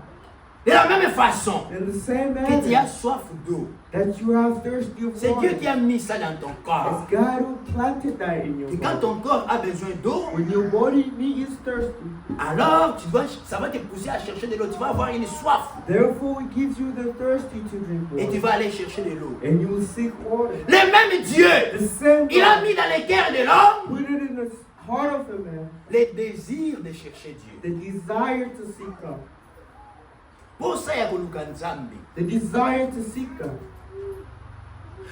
De la même façon In the same que tu as manner soif d'eau, that you have thirsty of c'est Dieu water, qui a mis ça dans ton corps. it's God who planted that in your Et quand body. ton corps a besoin d'eau, When your body is thirsty, alors ça va te pousser à chercher de l'eau. Tu vas avoir une soif therefore it gives you the thirsty to drink et tu water. vas aller chercher de l'eau. And you will seek water. Le même Dieu, The same il a God mis dans le cœur de l'homme put it in the heart of a man, le désir de chercher Dieu. the desire to seek God. Pour ça, il y a koluka Nzambe. The desire to seek God.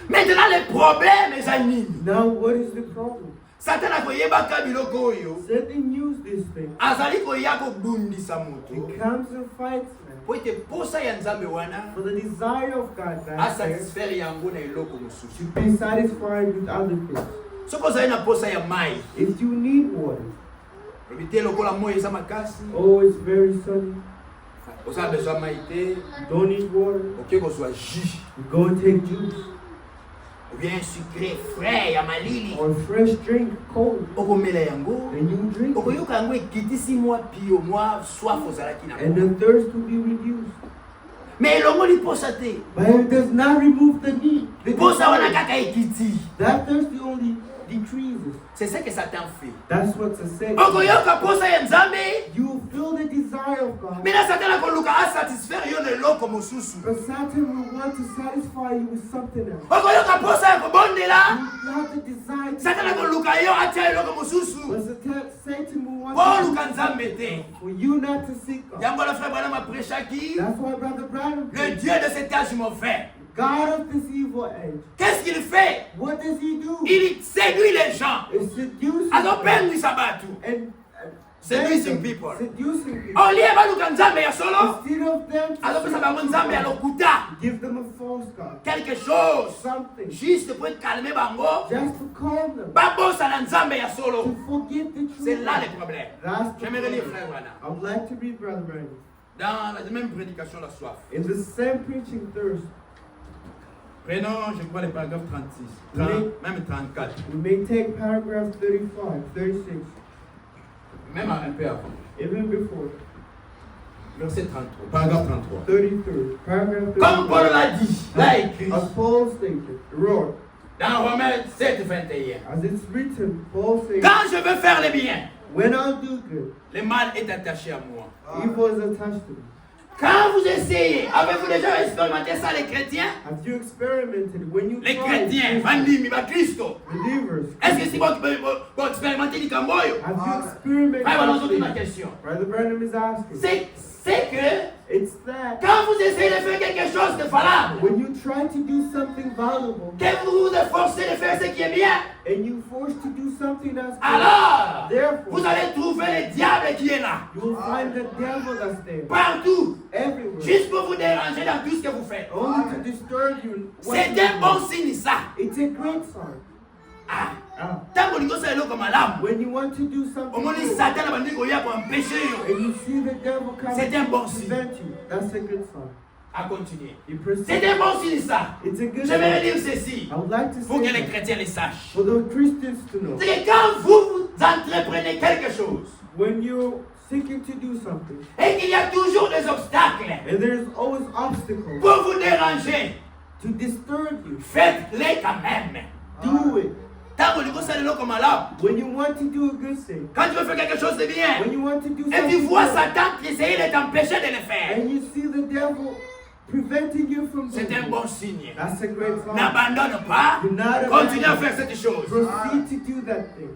Maintenant, le problème est nini. Now what is the problem? Satan akoyebaka biloko oyo. Satan used this thing. Azali koya kobundisa moto. It comes and fights man. Po ete posa ya Nzambe wana For the desire of God that's there, asatisfaire yango na eloko mosusu. to be satisfied with other things. Soki ozali na posa ya mai, If you need water, lobi te lokola moi eza makasi, oh, it's very sunny, oza besoin mai te, you don't need water, oke kozwa jus, you go and take juice ou bien sucré frais ya malili, or fresh drink, cold, okomela yango, and you drink it, okoyoka yango ekitisi mwa pio, mwa soif ozalaki na and yango. the thirst will be reduced. Mais elongoli posa te, But it does not remove the need. The posa wana desire. kaka ekiti. That thirsty only decreases. C'est ce que Satan fait. That's what's a saying. Okoyoka posa ya Nzambe, You feel the desire of God, mina Satan akoluka asatisfaire yo na eloko mosusu. but Satan will want to satisfy you with something else. Okoyoka posa ya kobondela, You have the desire to Satan akoluka yo atia eloko mosusu. but Satan will want Oluka Nzambe te. for you not to seek God. Yango la frère Branham aprêchaki, That's why Brother Branham le said, Dieu de cet âge mauvais. God of this evil age. Qu'est-ce qu'il fait? What does he do? Il séduit les gens. It seduces Alors, peine lui sabatu. and Seducing people. Seducing people. Au lieu baluka nzambe ya solo, Instead of them to alors pesa bango nzambe ya lokuta. give them a false God. Quelque chose. Something. Juste pour calmer bango. Just to calm them. Babosa na nzambe ya solo. To forget the truth. C'est là le problème. That's the J'aimerais lire problem. frère Wana. I would like to read Brother Brandon. Dans la même prédication, la soif. In the same preaching thirst, Prenons, je crois, le paragraphe 36. Oui. Même 34. we may take paragraph 35, 36, Même un peu avant. even before, Verset 33. Paragraphe 33. 33, paragraph Comme Paul 35. l'a dit, l'a écrit. As Paul stated, wrote, Dans Romains 7, 21. as it's written, Paul says, Quand je veux faire le bien, when I do good, le mal est attaché à moi. evil is attached to me. Quand vous essayez, avez-vous déjà expérimenté ça les chrétiens? Have you experimented when you Les try chrétiens, Vandimi, Christo. believers? Est-ce que c'est bon pour expérimenter du camboyo? Have you experimented? Frère, allons ma question. Brother Branham is asking. C'est que It's that quand vous essayez de faire quelque chose de valable, when you try to do something valuable que vous vous efforcez de faire ce qui est bien, and you forced to do something that's good, alors therefore vous allez trouver le diable qui est là, you will find the devil that's there partout, everywhere, juste pour vous déranger dans tout ce que vous faites. only to disturb you. What C'est you un do. bon signe ça. It's a great sign. Ah, Ah. tant que vous allez comme malamu, When you want to do au something moins good, Satan va venir pour empêcher and you see the devil C'est coming un to bon signe. prevent you, that's a good sign. à continuer. You proceed. C'est un bon signe ça. It's a good Je vais sign. dire ceci, I would like to pour que say les that chrétiens le sachent. for the Christians to know. C'est que quand vous entreprenez quelque chose, When you're seeking to do something, et qu'il y a toujours des obstacles and there's always obstacles pour vous déranger, to disturb you, faites-les quand même. do it. Tant que vous allez comme malamu, When you want to do a good thing, quand tu veux faire quelque chose de bien, when you want to do et tu something vois good, Satan qui essaye de t'empêcher de le faire, and you see the devil preventing you from doing c'est un it, bon signe. that's a great sign. N'abandonne pas, Do not continue à abandon. faire cette chose. Proceed to do that thing.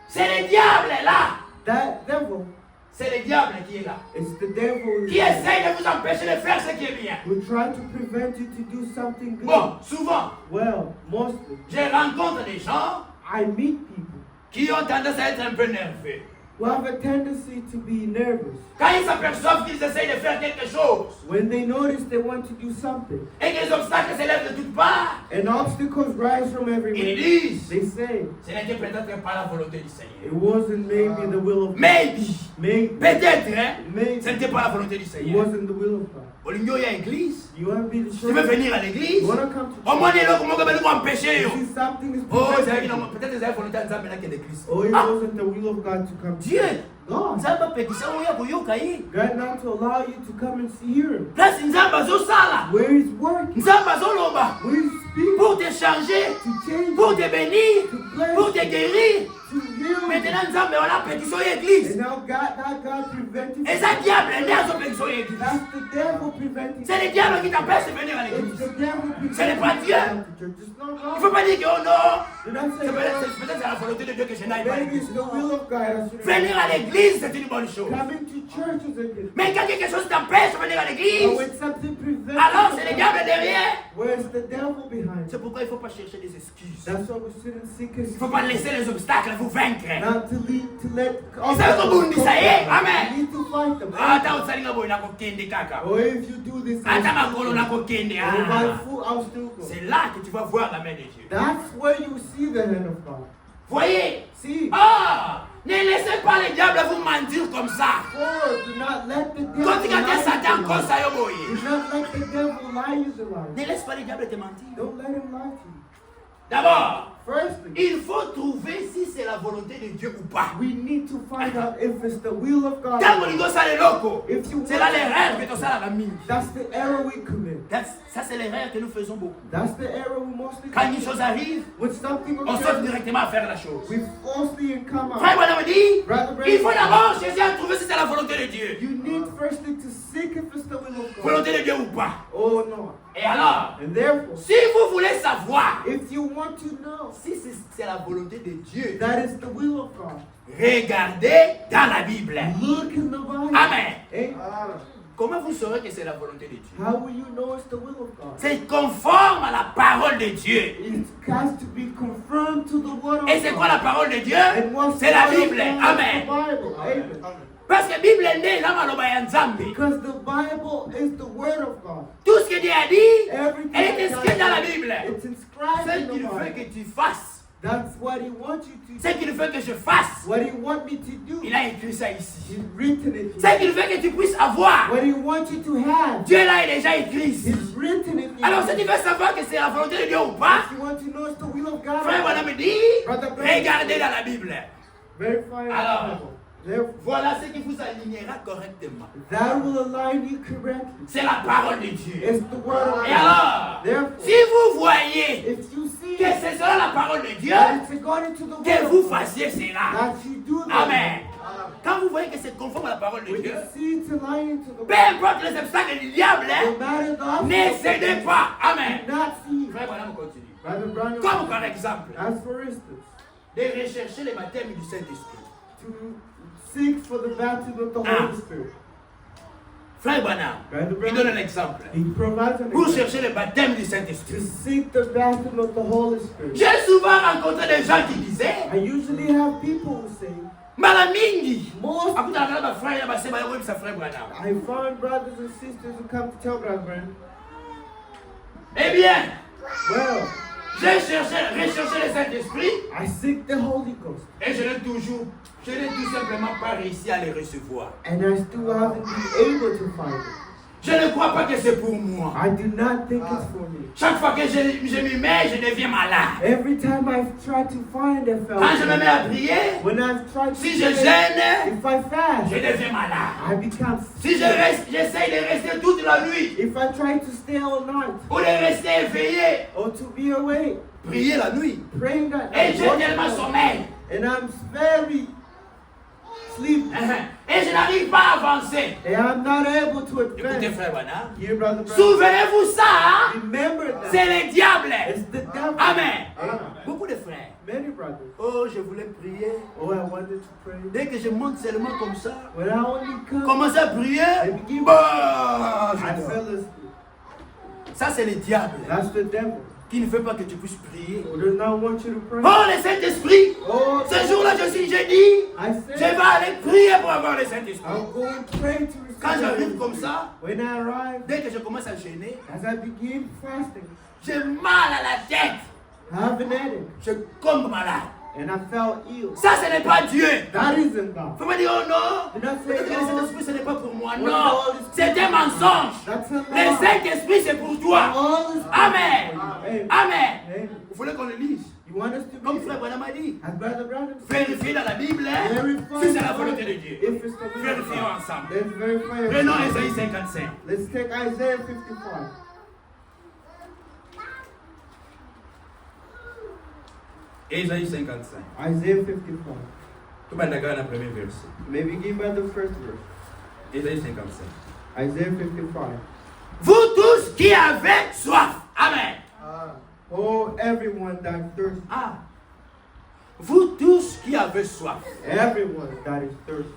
C'est le diable là, That devil, c'est le diable qui est là, it's the devil qui essaye de vous empêcher de faire ce qui est bien. who try to prevent you to do something good. Bon, souvent, Well, mostly, je rencontre des gens I meet people qui ont tendance à être un peu nerveux. who have a tendency to be nervous. Quand ils s'aperçoivent qu'ils essayent de faire quelque chose When they notice they want to do something, et que les obstacles s'élèvent de toutes parts, and obstacles rise from ils everywhere, disent they say, ce n'était peut-être pas la volonté du Seigneur. it wasn't maybe the will of God. Maybe, Maybe, peut-être, hein, maybe ce n'était pas la volonté du it Seigneur. wasn't the will of God. Olingo ya église, You want to be the tu veux church? venir à l'église, You want to come to au moins church? les locs, comment vous empêcher. You see something is Oh, c'est vrai preventing que non, you. peut-être les volonté de Nzambe là qui est de Christ. Oh, it Ah, wasn't the will of God to come to Dieu, church. God. Nzambe apekisa oyo koyoka ye. God not to allow you to come and see Him. Place Nzambe azosala, Where He's working, Nzambe azoloba where He's speaking, pour te changer, to change, pour te bénir, to bless, pour te guérir. to heal. Maintenant Nzambe wana apekisa oyo église. And now God prevented Et ça diable nde azopekisa oyo église. That's the devil preventing C'est le diable qui t'empêche de venir à It's l'église. the devil preventing Ce n'est pas you Dieu. to come to church. It's not Il ne God. faut pas dire que oh non, Do not say, c'est peut-être c'est la volonté de Dieu que je n'aille pas à maybe l'église. it's the will of God. I should Venir à l'église, c'est une bonne chose. Coming to church is a good Mais quand quelque chose t'empêche de venir à But l'église, when something prevents alors you c'est le from diable coming, derrière. where's the devil behind? C'est pourquoi il ne faut pas chercher des excuses. That's why we shouldn't seek Il ne faut pas laisser les obstacles vous vaincre. not to let Vous savez comment on dit ça, eh? Amen. You need to fight them. Ata usalinga boy na kokende kaka. Or if you do this, Ata makolo na kokende. or by Ah. foot, I'll still go. C'est là que tu vas voir la main de Dieu. That's where you see the hand of God. Voyez. See, Ah, ne laissez pas le diable vous mentir comme ça. or do not let the devil Quand tu lie regardes Satan to comme you. ça, yo boy. Do not let the devil lie you the lie. Ne laisse pas le diable te mentir. Don't let him lie to you. D'abord, Firstly, il faut trouver si c'est la volonté de Dieu ou pas. we need to find out if it's the will of God. Quand on ça les locaux, If you c'est là l'erreur que tu as la mine. That's the error we commit. Ça c'est l'erreur que nous faisons beaucoup. That's the error we mostly Quand une commit. chose arrive, When something on saute occurs, directement à faire la chose. we falsely come Frère out. Branham dit, Brother Branham, il faut d'abord chercher à trouver si c'est la volonté de Dieu. you need firstly to seek if it's the will of God. Volonté de Dieu ou pas. Oh no. Et alors, And therefore, si vous voulez savoir if you want to know si c'est la volonté de Dieu, that is the will of God, regardez dans la Bible. look in the Bible. Amen. Eh? Comment vous saurez que c'est la volonté de Dieu? How will you know it's the will of God? C'est conforme à la parole de Dieu. It has to be confirmed to the word of Et c'est quoi la God. parole de Dieu? And what's C'est la the word of Bible. God? Amen. The Bible. Amen. Parce que la Bible est née, là, maloba ya Nzambe. Because the Bible is the word of God. Tout ce que Dieu a dit, Everything elle est that inscrite dans la God Bible. said, it's inscribed Ce in the qu'il veut Bible. que tu fasses, That's what He wants you to ce do. qu'il veut que je fasse, What He wants me to do. il a écrit ça ici. He's written it Ce here. qu'il veut que tu puisses avoir, What He wants you to have. Dieu l'a déjà écrit ici. He's written it here. Alors si tu veux savoir que c'est la volonté de Dieu ou pas, If you want to know it's the will of God, frère voilà me dit, regardez dans la Bible. verify Alors, the Bible. Therefore, voilà ce qui vous alignera correctement. that will align you correctly. C'est la parole de Dieu. It's the word of Et God. alors, Therefore, si vous voyez if you see que c'est selon la parole de Dieu that it's according to the que word vous of God, fassiez cela. that you do that. Amen. Quand vous voyez que c'est conforme à la parole de When Dieu, you see it's aligning to the peu word, importe les obstacles du diable, no matter the ne obstacle, cédez pas. Amen. do not see. Frère, voilà, on continue. Brother Branham, Comme par exemple, as for instance, de rechercher le baptême du Saint-Esprit. to seek for the baptism of the Ah. Holy Spirit. Frère Branham, Brother il Branham, donne un exemple. he provides an Pour example. chercher le baptême du To Saint-Esprit. seek the baptism of the Holy Spirit. J'ai souvent rencontré des gens qui disaient, I usually have people who say, mara mingi. most Akuta na ba frère ba sema yabo bisa frère Branham. I find brothers and sisters who come to tell Brother Branham, Eh bien, well, j'ai recherché le Saint-Esprit I seek the Holy Ghost, et je n'ai tout simplement pas réussi à le recevoir. and I still haven't been able to find it. Je ne crois pas que c'est pour moi. I do not think it's for me. Chaque fois que je m'y mets, je deviens malade. Every time I've tried to find it, Quand je me mets à prier, when I've tried to si je pray, gêne, if I fast, je deviens malade. I become Si j'essaye de rester toute la nuit If I try to stay all night ou de rester éveillé, or to be awake, prier la nuit, praying that et night, j'ai tellement sommeil, and I'm very sleepy, et je n'arrive pas à avancer. and I'm not able to Écoutez, advance. frère Branham, Here, Brother Branham, souvenez-vous ça, hein? remember that C'est le diable. it's the devil. Amen. Amen. Beaucoup de frères. Many brothers. Oh, je voulais prier. Oh, I wanted to pray. Dès que je monte seulement comme ça, When I only come, commence à prier, bah, I je dors. fell asleep. Ça, c'est le diable That's the devil. qui ne veut pas que tu puisses prier. Who does not want you to pray. Oh, le Saint-Esprit, Oh, ce jour-là, j'ai dit, I je said, vais aller prier pour avoir le Saint-Esprit. I'll go and pray to receive Quand the j'arrive Holy comme Spirit. ça, When I arrive, dès que je commence à gêner, as I begin fasting, j'ai mal à la tête. I have an headache, Je tombe malade. and I felt ill. Ça, ce n'est pas Dieu. That isn't God. Faut pas dire, oh non, Do not say, peut-être que le oh, Saint-Esprit, ce n'est pas pour moi. What Non, the Holy Spirit- c'est un mensonge. That's a Le lie. Saint-Esprit, c'est pour toi. Holy Spirit. Amen. Amen. Amen. Amen. Vous voulez qu'on le lise? You want us to Comme be frère Branham a dit. as Brother Branham said, Vérifiez dans la Bible hein, verify si c'est la volonté de Dieu. if it's the will of Vérifions God. ensemble. Let's verify it. Prenons Ésaïe 55. Let's take Isaiah 55. Ésaïe 55. Isaiah 55. Tout le monde regarde le premier verset. May begin by the first verse. Ésaïe 55. Isaiah 55. Vous tous qui avez soif. Amen. Oh, everyone that thirsts, Ah. Vous tous qui avez soif. everyone that is thirsty.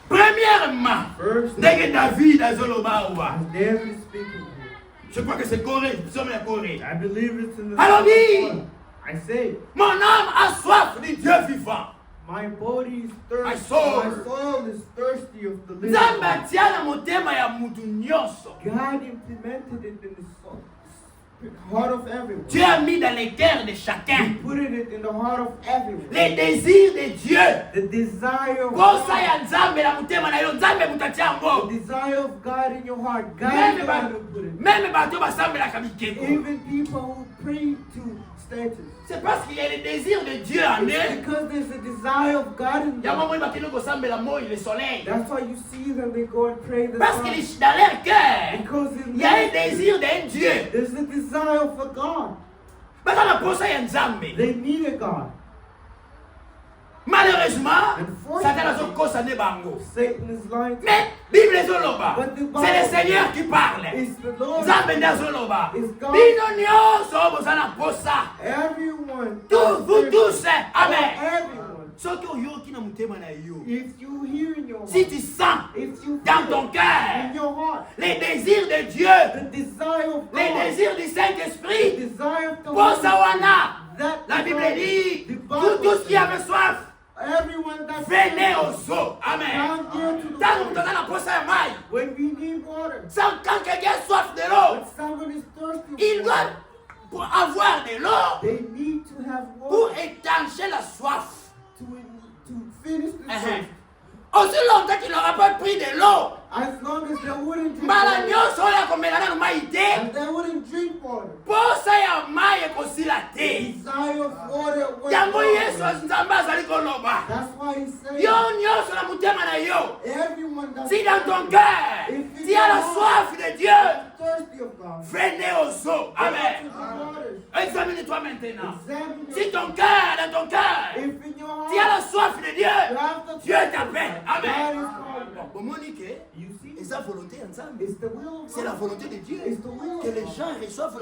Premièrement, First, dès que David a zoloba oua. as David is speaking here, Je crois que c'est Corée. Nous sommes la Corée. I believe it's in the Alors Psalm. dis. I say, Mon âme a soif du Dieu vivant. my body is thirsty. My soul. My soul is thirsty of the living Nzambe God. atia na motema ya mutu nyonso. God implemented it in the soul, heart of everyone. Dieu a mis dans les cœurs de He chacun put it in the heart of everyone. les désirs de Dieu. The desire of Kosa God. ya Nzambe na motema na yo, Nzambe mutatia The yango. desire of God in your heart. God is Même the ba- one who put it. Même bato basambelaka bikeko. Even people who pray to statues. C'est parce qu'il y a le désir de Dieu en It's eux. because there's a desire of God in Ya them. mama bakino kosambela moi le soleil. That's why you see them, they go and pray the Parce sun. qu'il est dans leur cœur. Because in Il y a un them, désir d'un Dieu. there's a desire for God. Baka na posa ya Nzambe. They need a God. Malheureusement, Unfortunately, Satan azokosa ne bango. Satan is lying. Mais Bible ezoloba. But the Bible- C'est le Seigneur qui parle. It's the Lord. Nzambe nde azoloba. It's God. Bino nyonso boza na posa. Everyone. Tous, vous tous, amen. Everyone. Soki oyoki na motema na yo. If you hear in your your si heart, tu sens if you dans feel ton cœur in your heart les désirs de Dieu, the desire of les God, désirs du the Saint-Esprit, desire of the pour Holy Sawana, Spirit, that la Bible desire, dit, the tout Bible ce qui avait soif, everyone that's venez aux eaux. Amen. down here to the Tant que water. tu as la poche à maille, When we need water, quand quelqu'un a soif de l'eau, when someone is thirsty il for doit, water, pour avoir de l'eau, they need to have pour water étancher la soif. to finish the thirst. Aussi longtemps qu'il n'aura pas pris de l'eau, As long as they wouldn't drink mbala water, nyonso oyo akomelana no mai te, and they wouldn't drink water, posa ya mai ekosila te. desire of water was Yango gone. Yesu nzambe azali koloba, That's why he said, yo nyonso na motema na yo, everyone that's si dans ton cœur, tu as la soif de Dieu, thirsty of God, venez aux eaux. to Amen. the waters. Examine-toi maintenant. Examine Si yourself. ton cœur, dans ton cœur, If in your tu as heart la soif de you Dieu, have the Dieu thirst, t'appelle. God Amen. is calling. Communiquer, You see, c'est sa volonté ensemble. it's the will of C'est la God. volonté de Dieu It's the will que of les God. gens reçoivent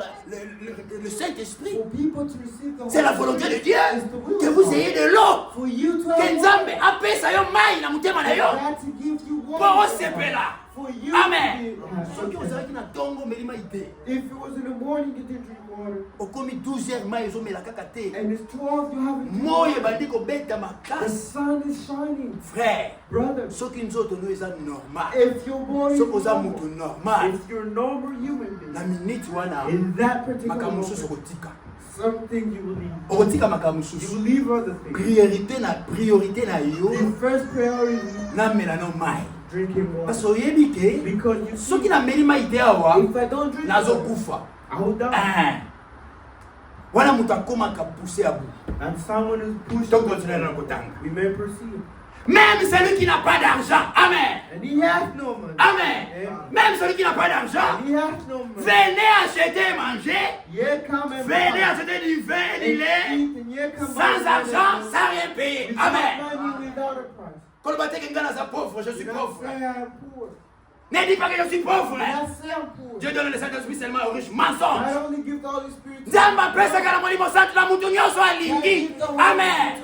le Saint-Esprit. For people to receive the C'est la Holy volonté de Spirit. Dieu It's the will que of vous God. ayez de l'eau. For you to Que have Nzambe water. apesa yo mai na motema na yo. God to give you Pour water. osepela. For you Amen. to have Soki water. ozalaki na ntongo omelima ite, If it was in the morning you didn't drink water, okomi 12 heures mai ezomela kaka te. and it's 12 you haven't drink Moi water, ebandi kobeta the makasi. sun is shining. Frère, Brother, soki nzoto no eza normal, if your body is soki oza normal, moto normal, if you're a normal human na being, minute wana in that particular makambo mosusu moment, okotika. something you will leave. Okotika makambo You mosusu. will leave other things. Priorité na yo The first priority, namela no mai. drinking water. Parce oyebi ke Because you soki see, nameli mai te awa if I don't drink water, nazokufa. I will die. Wana moto akomaka pousse ya bout. And someone is pushed. Donc continuer na kotanga. We may proceed. Même celui qui n'a pas d'argent, amen. And he has no money. Amen. Amen. Même celui qui n'a pas d'argent, And he has no money. venez acheter et manger. Yeah, come and Venez buy. acheter du vin, And du lait, eat, and yeah, come sans buy argent, whatever. sans rien payer. Without Amen. money, without a price. Kolobate ke ngana za pauvre, je suis Do not pauvre. say I'm poor. Ne dis pas que je suis pauvre. Do not say I'm poor. Dieu donne le Saint-Esprit seulement aux riches. Mensonge. I only give the Holy Spirit to Nzambe apesaka na molimo santu na mutu nyonso alingi. Amen.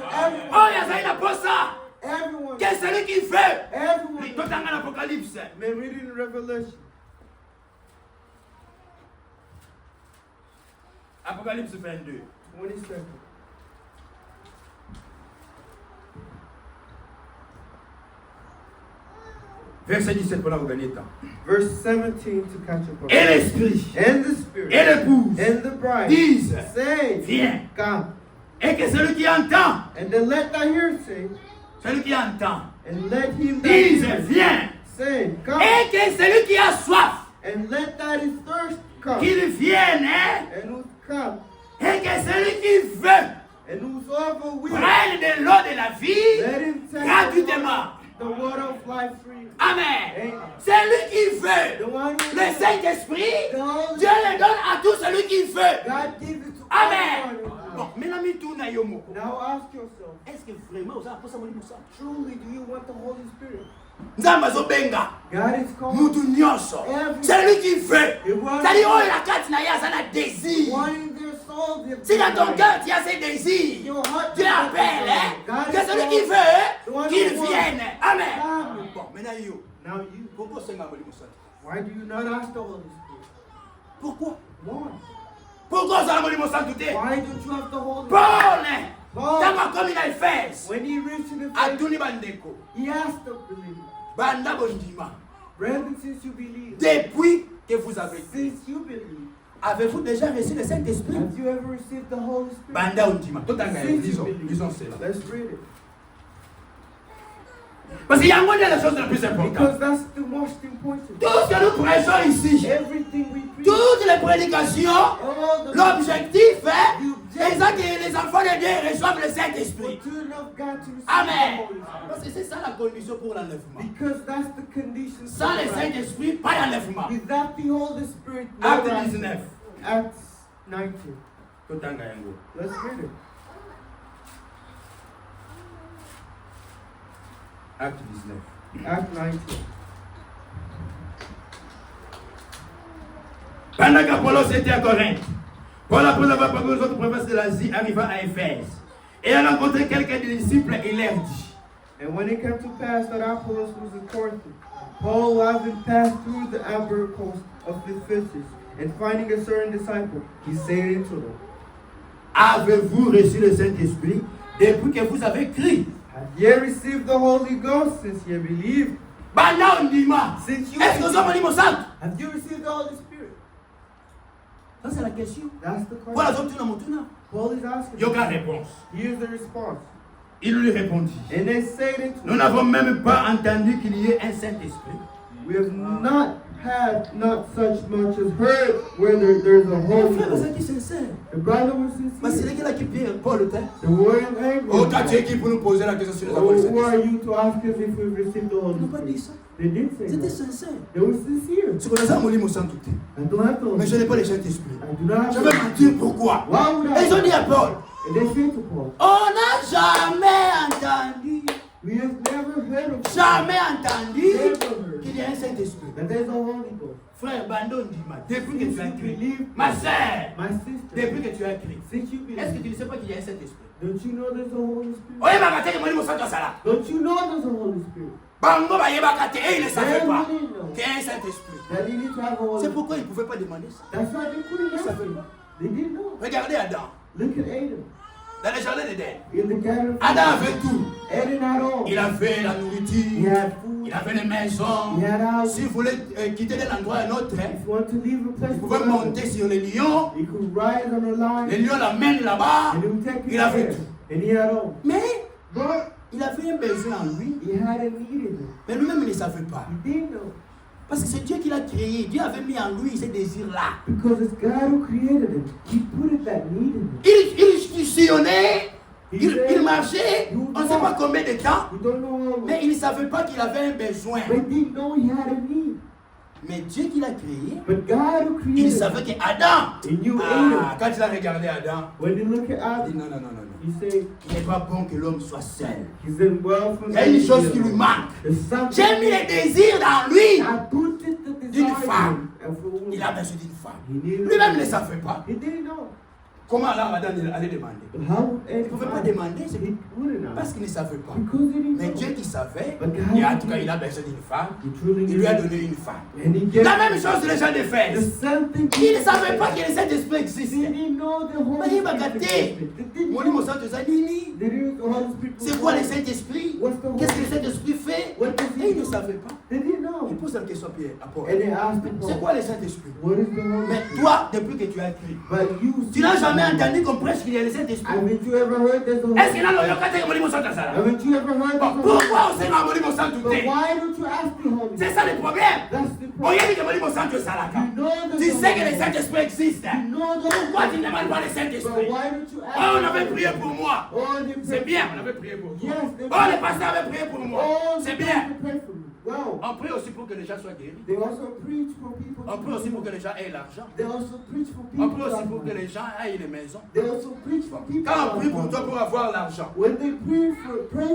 Oyo azali na posa. everyone. Que celui qui fait. Everyone. Totanga l'Apocalypse. May read in Revelation. Apocalypse 22. 22. Verset 17 pendant que vous gagnez le temps. Verse 17 to catch up. Et l'Esprit And the Spirit. et l'épouse And the bride. disent, Say, viens. come. Et que celui qui entend, And then let the hearer say, celui qui entend, and let him that dise, heareth viens. say, come. Et que celui qui a soif, And let that is thirst come. qu'il vienne. Hein? And who come. Et que celui qui veut And whosoever will, prenne de l'eau de la vie let him take gratuitement. the water of life free. Amen. Celui qui veut The one who le Saint-Esprit, the Holy Dieu le donne à tout celui qui veut. God gives it to Amen. everyone. Bon, maintenant, tourne yo moko. Now ask yourself, Est-ce que vraiment vous avez posé mon ça? truly do you want the Holy Spirit? Nzambe azobenga God is calling mutu nyonso. Celui qui veut. C'est-à-dire oyo la kati na ye aza na désir. wanting their soul. their Si dans ton life. cœur tu as ces désirs, Your heart Dieu desires appelle hein, God que is celui qui calling. veut, qu'il vienne. Amen. Amen. Bon, maintenant yo. Now you, Pourquoi osenga molimo santu? why do you not ask the Holy Spirit? Pourquoi? Why? Pourquoi ozala molimo santu te? Why don't you have the Holy Spirit? Paul, Paul, ntango akomi na Efese, when he reached the faith, atuni bandeko, he asked the believers, banda bondima. brethren, since you believe, Depuis que vous avez cru, since you believe, avez-vous déjà reçu le Saint-Esprit? have you ever received the Holy Spirit? Banda ondima. Totanga ye, Since you lisons believe. cela. Let's read it. Parce qu'il y a un la chose la plus importante. Because that's the most important. Tout ce que nous prêchons ici, Everything we preach, toutes les prédications, all the l'objectif est c'est ça que les enfants de Dieu reçoivent le Saint-Esprit. children of God to receive Amen. the Holy Spirit. Parce que c'est ça la condition pour l'enlèvement. Because that's the condition. Sans le for life. Saint-Esprit, pas d'enlèvement. Without the Holy Spirit, no Acte life. 19. Acts 19. Totanga yango. Let's read it. Acte 19. Act 19. Pendant qu'Apollos était à Corinthe, Paul, après avoir parcouru les autres provinces de l'Asie, arriva à Éphèse. Et a rencontré quelques des disciples et leur dit. And when it came to pass that Apollos was at Corinth, Paul, having passed through the upper coast of Ephesus, and finding a certain disciple, he said unto them, Avez-vous reçu le Saint-Esprit depuis que vous avez crié? have ye received the Holy Ghost since ye believed? Banda ondima. Since you Est-ce que vous avez Molimo Santo? have you received the Holy Spirit? Ça c'est la question. That's the Voilà, question. donc tu n'as mon Paul is asking. Yoga réponse. Here's the response. Il lui répondit. And they said unto Nous him, n'avons même pas entendu qu'il y ait un Saint-Esprit. we have not had not such much as heard whether there's a Holy Frère, Ghost. c'est qui sincère? The brother was Mais c'est sincere. lequel qui Pierre, Paul le temps? The word angry. Oh, toi tu es qui pour nous poser la question sur les apôtres Who are Saint-Esprit? you to ask us if we've received the Ils Holy n'ont pas dit Spirit? ça. They did say C'était that. sincère. They were sincere. Ce qu'on a ça, Molimo Santo. I don't have to. Mais je n'ai pas le Saint-Esprit. I do not have Je to. vais mentir pourquoi? Why would Et ils ont dit I? à Paul, And they said to Paul, on n'a jamais entendu, we have never heard of jamais entendu never heard qu'il y a un Saint-Esprit. that there's a Holy Ghost. Frère Bandon Dima, depuis que Since tu as you crié, believe, ma sœur, my sister, depuis que tu as crié, since you est-ce que believe, tu ne sais pas qu'il y a un Saint-Esprit? don't you know there's a Holy Spirit? Oye, bakate que Molimo Santo sala. Don't you know there's a Holy Spirit? Bango ba bakate, et ils ne savaient They pas didn't know qu'il y a un Saint-Esprit. that they need to have a Holy C'est Spirit. pourquoi ils ne pouvaient pas demander ça. That's why they couldn't Ils ne ask savaient him. pas. They didn't know. Regardez Adam, Look at Adam. dans le jardin d'Éden. In the garden of Adam avait tout. Adam had all. Il avait la He nourriture, had food. il avait les maisons. He had house. S'il voulait quitter d'un endroit à un autre, If you want to leave a place, il pouvait to monter sur les lions. he could ride on a Les lion lions l'amènent là-bas. and he would take Il you avait there. tout. And he had all. Mais But il avait un besoin en lui. he had a need in him. Mais lui-même, il ne savait pas. He didn't know. Parce que c'est Dieu qui l'a créé. Dieu avait mis en lui ces désirs-là. Because it's God who created him. He put it that need in him. Il sillonnait. Il marchait. On ne sait pas combien de temps. We don't know how long. Mais il ne savait pas qu'il avait un besoin. But he didn't know he had a need. Mais Dieu qui l'a créé, But God who il created him. savait qu'Adam, He knew Adam. quand il a regardé Adam, When you look at il dit Adam, non, non, non, non, non. he said, Il n'est pas bon que l'homme soit seul. he said, well, from Il y a une chose qui lui manque. J'ai mis les désirs dans lui. I put it the D'une desire femme. in him. And for a woman. Il a besoin d'une femme. He needed Lui-même ne a- savait pas. He didn't know. Comment alors Adam allait demander? But how would Il ne pouvait pas Adam demander, c'est He wouldn't know. parce qu'il ne savait pas. Because he didn't Mais know. Dieu qui savait, But God et en tout cas il a besoin d'une femme, He truly il lui a knew. donné une femme. And he gave La même chose les gens the d'Éphèse. same thing. Il ne savait pas que le Saint-Esprit He existait. didn't know the Holy Mais il m'a Spirit gâté. existed. They didn't Mon know. livre Saint Zanini. They didn't know the Holy Spirit was C'est quoi le God. Saint-Esprit? What's the Holy Qu'est-ce que le Saint-Esprit fait? What does Et he il ne do? savait pas. They didn't Il know. pose la question à Pierre, à Paul. And they asked him, C'est quoi le Saint-Esprit? what is the Holy Mais Spirit? toi, depuis que tu as écrit, But you tu n'as jamais entendu qu'on prêche qu'il y a le Saint-Esprit. Haven't you ever heard there's a Holy Est-ce qu'il y a le Molimo Santo ça là? Haven't you ever heard Bon, there's a Holy pourquoi on sait dans Molimo Santo But tout why don't you ask the Holy C'est Spirit? ça le problème. That's the On problem. y a dit que Molimo Santo ça là. You know there's Tu a sais que Holy le Saint-Esprit existe. You know the Pourquoi tu ne demandes pas le But Saint-Esprit? why don't you ask Oh, on the avait Holy prié Spirit? pour moi. Oh, they C'est prayed bien, for on avait prié pour toi. Yes, they Oh, le pasteur avait prié pour moi. Oh, C'est they bien. prayed for me. Well, On prie aussi pour que les gens soient guéris. they also preach for people. On prie aussi pour que les gens aient l'argent. They also preach for On people. prie aussi to pour que have les gens aient les maisons. They also preach for people. Quand on to prie have pour toi money. pour avoir l'argent, When they pray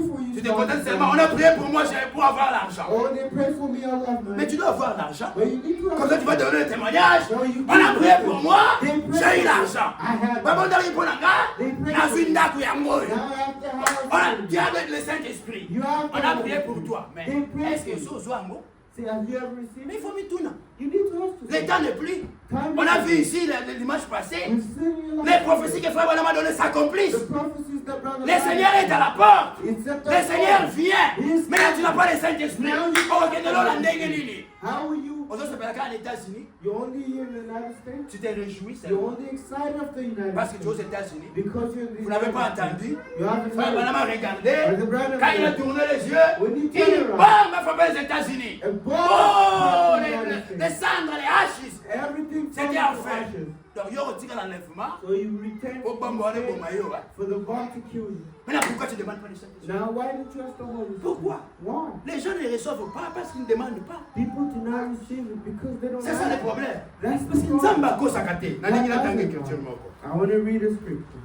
for you, tu te to have contentes money. seulement. On a prié pour moi pour avoir l'argent. Oh, they pray for me, I'll have money. Mais tu dois avoir l'argent. But you need to have Comme ça, tu vas donner le témoignage. No, you On a prié pour moi, They pray j'ai eu for l'argent. I have Maman d'aller pour la gare, They pray n'a for vu you. une date où il y a mort. Now I have to have On a money. dit avec le Saint-Esprit. You have On to a have prié money. pour toi. Mais They pray est-ce que for ça you. soit un mot? Say, have you ever received Mais il it? faut m'y tout. You need to ask Le temps n'est plus. Time On a is- vu ici le dimanche passé, We've seen your les life. prophéties que Frère Branham a données s'accomplissent. The prophecies that Brother Le Seigneur est à la porte. It's at the Le Seigneur door. vient. Yes. Maintenant, tu n'as pas le Saint-Esprit. Oh, ok, de l'eau, ndenge nini. How are you? Aux autres pays, aux États-Unis, You're only here in the United States. tu t'es réjoui You're seulement only excited of the United parce que tu es aux States. États-Unis. Because you're in the Vous n'avez pas United States. entendu. You haven't Frère Branham a heard. regardé. Brother Branham Quand il a said, tourné les yeux, when you il turn dit around, bam, a frappé les États-Unis. a bomb Oh, in the United les States. cendres, les haches. Everything C'était turned en to fait. ashes. Donc, il y a aussi l'enlèvement. So you return Au bambouane, au maillot. for the bomb to kill you. Maintenant, pourquoi tu ne demandes pas le Saint-Esprit? Now, why didn't you ask the Holy Spirit? Pourquoi? Why? Les gens ne reçoivent pas parce qu'ils ne demandent pas. People do not receive it because they don't C'est ça le ask. problème. That's Parce the que problem. Nzamba ko sakate. Na ningi na tangue écriture moko. I want to read a scripture.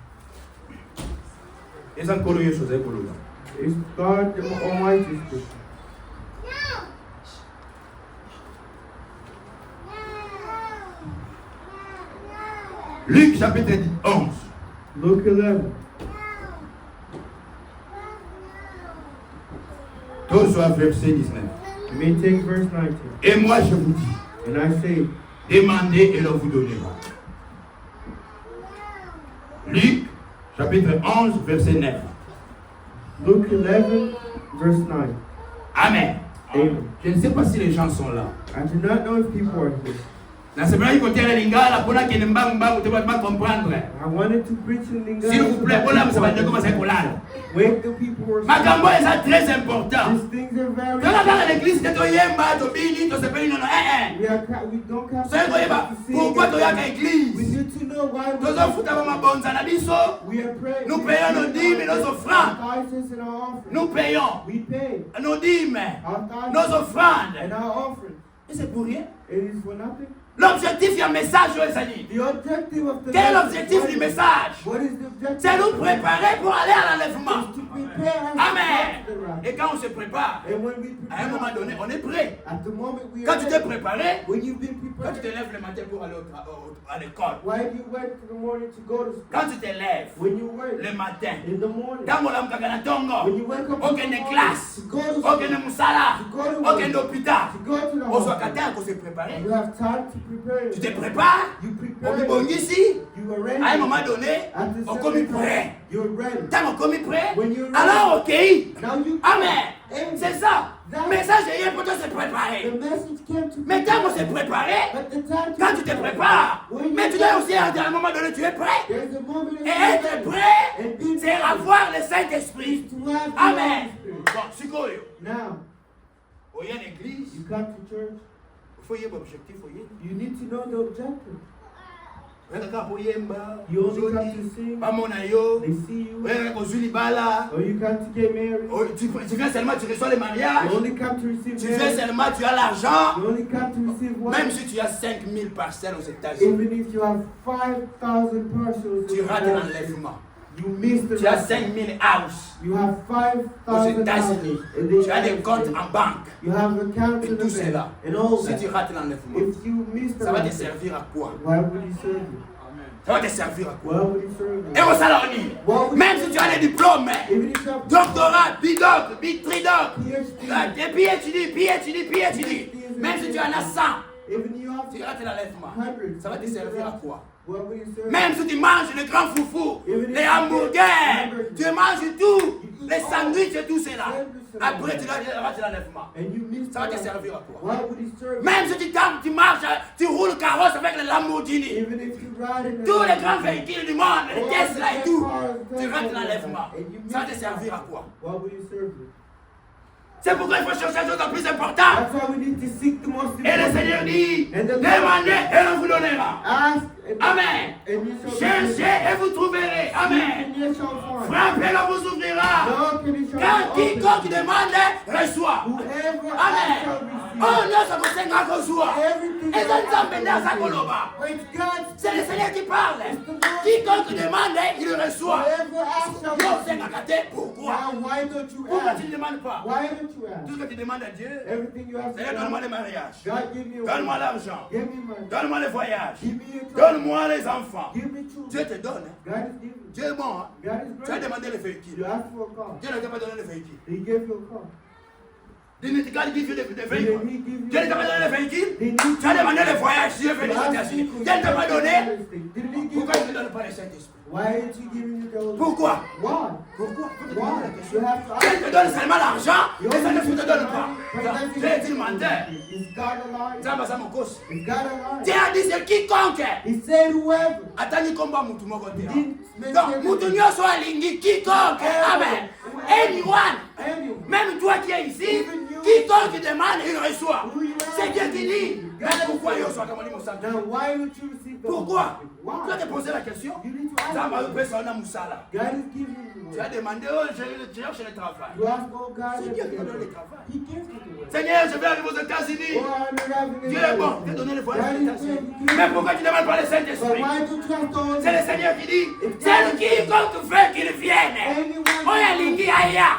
Eza nkolo Yesu za ekoloba. It's God the Almighty scripture. Luc chapitre 11. Luke 11. Reçois verset 19. You may take verse 19. Et moi je vous dis, And I say, demandez et l'on vous donnera. Luc, chapitre 11, verset 9. Luke 11, verse 9. Amen. Amen. Je ne sais pas si les gens sont là. I do not know if people are here. Na sema iko tena lingala kuna kile mbambu tu ba comprendre. I wanted to preach in Lingala. S'il vous plaît, voilà vous savez comment c'est kolala. Wake the people who are Makambo est très important. These things are very Quand dans l'église que to yemba to bini to sepeli no we don't have C'est quoi yeba? Pourquoi to yaka We église? need to know why Tozo futa ba mabonza na biso. we are praying. Nous payons nos dîmes, nos offrandes. Our tithes and our offerings. Nous payons We pay nos dîmes, our tithes nos offrandes. and our offerings. Et c'est pour rien. It is for nothing. L'objectif, il y a un message, les amis. The objective of the Quel est message, l'objectif du message? What is the objective? C'est nous préparer pour aller à l'enlèvement. To prepare us Amen. to the rapture. Et quand on se prépare, And when we à un moment prepare, donné, on est prêt. at the moment we Quand are tu t'es ready, préparé, when you've been quand tu te prepared, lèves le matin pour aller à l'école, why do you wait till the morning to go to school? quand tu te lèves When you wait le matin, in the morning, quand on a un tongo, when you wake up in aucun the de morning classe, to go to school, aucun de musala, to go to aucun work, d'hôpital, to go to the on soit hospital, qu'à qu'on se préparer. you have time to prepare. Tu te prépares, You on prepare. bon ici, You are ready. à un moment donné, At the on same commis time, prêt. you're ready. Tant on commis prêt, When you're ready, alors ok. now you Amen. Amen. C'est ça. That- Message est pour toi se The préparer. message came to Mais quand on s'est préparé, But the time to quand tu te prépares, when mais you tu dois aussi à un moment donné, tu es prêt. there's a moment in Et être prêt, c'est avoir le Saint-Esprit. to have the Amen. Holy Spirit. Bon, c'est quoi? Now, Il y a une église, you come to church, il faut y avoir un objectif. you need to know the objective. You You only come to sing, they see you, or you come to get married. Tu viens seulement, tu reçois le mariage. You only come to receive Tu viens marriage. seulement, tu as l'argent. You only come to receive Même wife. si tu as 5000 parcelles aux États-Unis, Even if you have 5,000 parcels, tu rates l'enlèvement. you miss the Tu as rapture. 5000 houses You have aux 5,000 États-Unis. houses. Tu as des comptes en banque. You have accounts Et in tout the bank. cela. And all Si tu that. rates l'enlèvement, If you miss the ça va te rapture, servir à quoi? why would he serve you? Ça va te servir à quoi? Why would he serve Et you? au salon, même si tu as les diplômes, Even if you have doctorat, bidoc, tridoc, PhD, PhD, même si tu en as 100, even you have tu rates l'enlèvement. 100, Ça va te servir à quoi? why would he serve Même si tu manges les grands foufous, les hamburgers, tu manges tout, les sandwichs et tout cela. Après, tu rates l'enlèvement. you? And you miss Ça va te the servir à rapture. quoi? Why would he serve you? Même si tu marches, tu roules carrosse avec les Lamborghini, Even if you ride in tous les the grands véhicules du monde, les Tesla et tout, tu rates l'enlèvement. Ça va te servir à quoi? why would he serve you? C'est pourquoi il faut chercher chose de plus importante. That's why we need to seek the most Et le important. Seigneur dit, And the Lord- demandez et l'on vous donnera. Ask and Amen. and you shall be Cherchez et vous trouverez. given. Amen. And you shall find. Frappez, l'on vous ouvrira. Knock and it shall Quand be opened. quiconque demande, reçoit. Whoever Amen. asks shall receive. Oh, non, ça concerne à reçoit. Everything Et ça nous emmène à sa coloba. It's God's. C'est le Seigneur qui parle. Quiconque demande, il reçoit. Whoever asks shall Non, c'est receive. gâté. Pourquoi? Now why don't you Pourquoi ask? tu ne demandes pas? Why don't you Tout ask? ce que tu demandes à Dieu, Everything you have to Seigneur, donne-moi ask. le mariage. God give me a Donne-moi wife. l'argent. Give me money. Donne-moi le voyage. Give me a child. Donne-moi les enfants. Give me Dieu children. te donne. Hein. God is giving. Dieu est bon. Hein. God is Tu as great. demandé le You véhicule. ask for a car. Dieu ne t'a pas donné le véhicule. He gave you a car. Didn't God give you the Didn't véhicule? he give you Dieu ne t'a pas donné le véhicule. Didn't he Tu as demandé le voyage. Dieu veut You les asked États-Unis. him Dieu ne t'a pas donné. Didn't he give Pourquoi il ne you? te donne pas le Saint-Esprit? Why ain't he giving you the Holy Spirit? Pourquoi? Why? Pourquoi? Faut te Why? demander la You question. have to Dieu ask. te donne seulement l'argent. You Le only Saint-Esprit ne te donne pas. But doesn't Dieu est-il menteur? Is God a liar? Ça va, ça mon gosse. Is God a Dieu liar? a dit c'est quiconque. He said whoever. Atani komba mutu moko te. Didn't mention Donc, mutu nyonso alingi quiconque. Amen. Anyone. anyone. Même toi qui es ici, quiconque demande, il reçoit. C'est Dieu qui dit. Mais pourquoi il reçoit comme on dit Moussa? Now why don't you receive the Pourquoi? Holy Spirit? Tu dois Why? te poser la question. You need to ask. Ça m'a God. fait ça, on a Moussala. God is giving you Tu the as word. demandé, oh, je cherche le travail. You ask, oh God, C'est let Dieu me qui te get donne le it. travail. He gives you the word. Seigneur, je vais arriver aux États-Unis. Oh, I'm arriving in Dieu est bon, Dieu a donné le voyage aux États-Unis. Mais pourquoi tu ne demandes pas le But Saint-Esprit? why don't you have the Holy C'est le Seigneur qui dit, c'est le quiconque veut qu'il vienne. Anyone On est lingué ailleurs,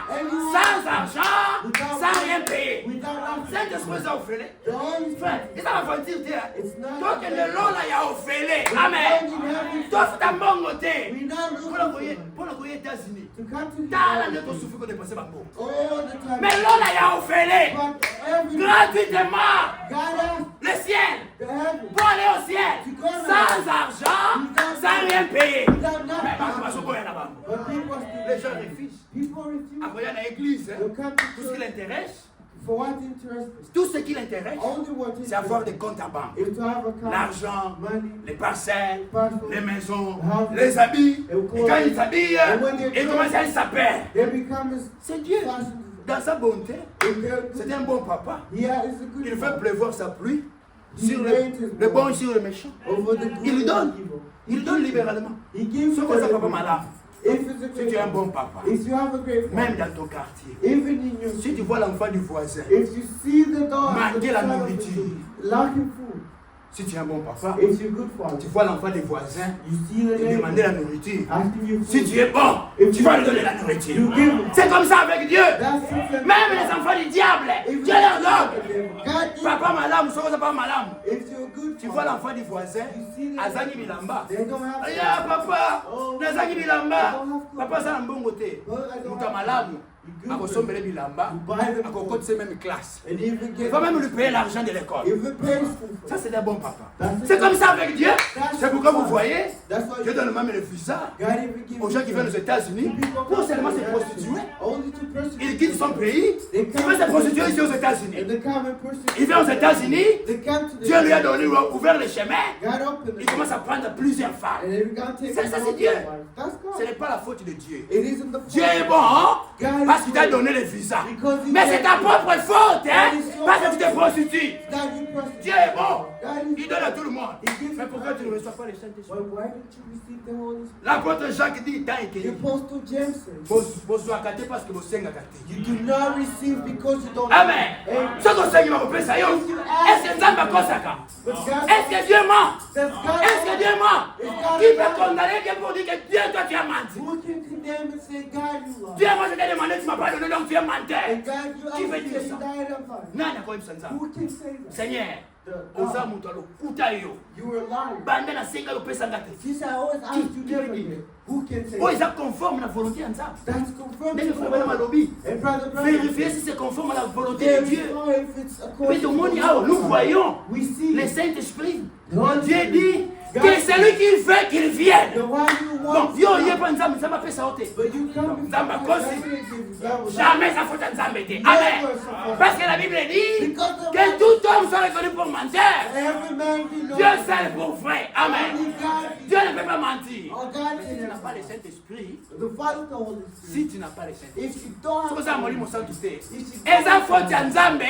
sans argent, sans rien payer. without asking. Saint-Esprit ça ofele. The only Frère, thing, ils ont vendu dire. it's not Donc le lot là, il y a ofele. Amen. Toi, c'est un bon côté. we're not Pour looking les États-Unis. to come to the Dans la United nuit, on States souffre qu'on dépense pas beaucoup. all the time. Mais là, il y a ofele. But every Gratuitement. God has Le ciel. the heaven Pour aller au ciel. Sans argent, sans rien payer. without Mais nothing. pas parce qu'on est là-bas. But people Les still gens refusent. people refuse. Après, il y a l'église. They'll come to Tout ce qui church l'intéresse, for what interests tout ce qui l'intéresse, only what c'est avoir interests des comptes à banque. is to have a car, L'argent, money, les parcelles, les maisons, houses, les habits. et Et quand ils s'habillent, ils commencent à s'appeler. they become as C'est Dieu. fashion. Dans sa bonté, If they're c'est un bon papa. yeah, it's a good Il fait father. pleuvoir sa pluie He sur rains his le bon blood et sur le méchant. over the good Il lui and donne. the evil. Il donne libéralement. He gives Ce you que ça papa everything. malade. If it's a Si great tu es un father, bon papa, if you have a great même father, dans ton quartier, even in your si tu vois l'enfant du voisin, if you see the dog, manquer la nourriture, lacking food, si tu es un bon papa, if you're a good father, tu vois l'enfant des voisins you see the et neighbor demander la nourriture. asking you Si food, tu es bon, tu vas lui donner la nourriture. you give him. C'est comme ça avec Dieu. That's something. Même les enfants du diable, If Dieu leur donne. God gives Papa malade, soko papa malade. if you're a good Tu vois father, l'enfant du voisin, azangi bilamba. they don't have Ya papa, nazangi bilamba. Papa ça mbongo te. Well, I don't Muta have- malamu. You good Akosombele bilamba. You buy them Akokotise même classe. and even Il get va même lui payer l'argent de l'école. even pay school for Ça it. c'est un bon papa. That's C'est it. comme ça avec Dieu. C'est pourquoi vous voyez, That's why Dieu donne même le visa God even gives aux gens qui viennent aux États-Unis pour seulement se prostituer. only to persecute. Il quitte son pays, il veut se prostituer ici aux États-Unis. And the common person, Il vient aux États-Unis, they come to the Dieu lui a donné, ouvert le chemin, God opened il it. commence à prendre plusieurs femmes. And every God takes Ça, his c'est own Dieu. wife. That's Ce God. n'est pas la faute de Dieu. It isn't the Dieu fault. est bon hein, God parce is qu'il t'a good. donné le visa. Because he Mais c'est ta gave propre faute hein, parce que tu te prostitues. God you persecute. Dieu est bon, God is il donne à tout le monde. He gives Mais you pourquoi tu ne everything. reçois pas le Saint-Esprit? Why didn't you receive the Holy Spirit? L'apôtre Jacques dit, tant The été. Apostle James says, bozwaka te parce que bosenga te. you do not receive because you don't. Amen. Amen. Soki osengi bakopesa yo, est-ce que Nzambe akosaka? But God Est-ce que Dieu ment? says God Est-ce que Dieu ment? Qui peut condamner Dieu pour dire que Dieu, toi tu as menti? who can condemn and say God you lie? Dieu, moi je t'ai demandé, tu m'as pas donné, donc tu es menteur. And God you Qui veut actually dire ça? died on fire. Nani akoyebisa Nzambe? Who can say that? Seigneur, The oza God, moto alokuta yo. you were lying. Banda nasenga yo opesanga te. Since I always asked you never did. Who can say Oyo that? eza conforme na volonté ya Nzambe. That's confirmed. Ndenge to frère the Branham Lord. alobi. And brother, Vérifiez si c'est conforme à la volonté de verify Dieu. if it's Puis according tout to le monde dit, the ah, will nous of God. voyons We see le Saint-Esprit. Lord Dieu Jesus. dit God que says, celui qui veut qu'il vienne. the one you Bon, want. yo yepa Nzambe, Nzambe apesa yo te. But you come Nzambe before akosi. God, that's what it is. God will- Jamais ça faute à Nzambe te. Amen. Parce que la Bible dit que tout homme soit reconnu pour menteur. Every man he knows. Dieu seul pour vrai. Amen. Only God. Dieu ne peut pas mentir. Oh, God Si tu n'as can pas le Saint-Esprit, The Father, the Holy si Spirit. tu n'as pas le Saint-Esprit, If you don't soki have oza molimo santu te, It's eza faute ya Nzambe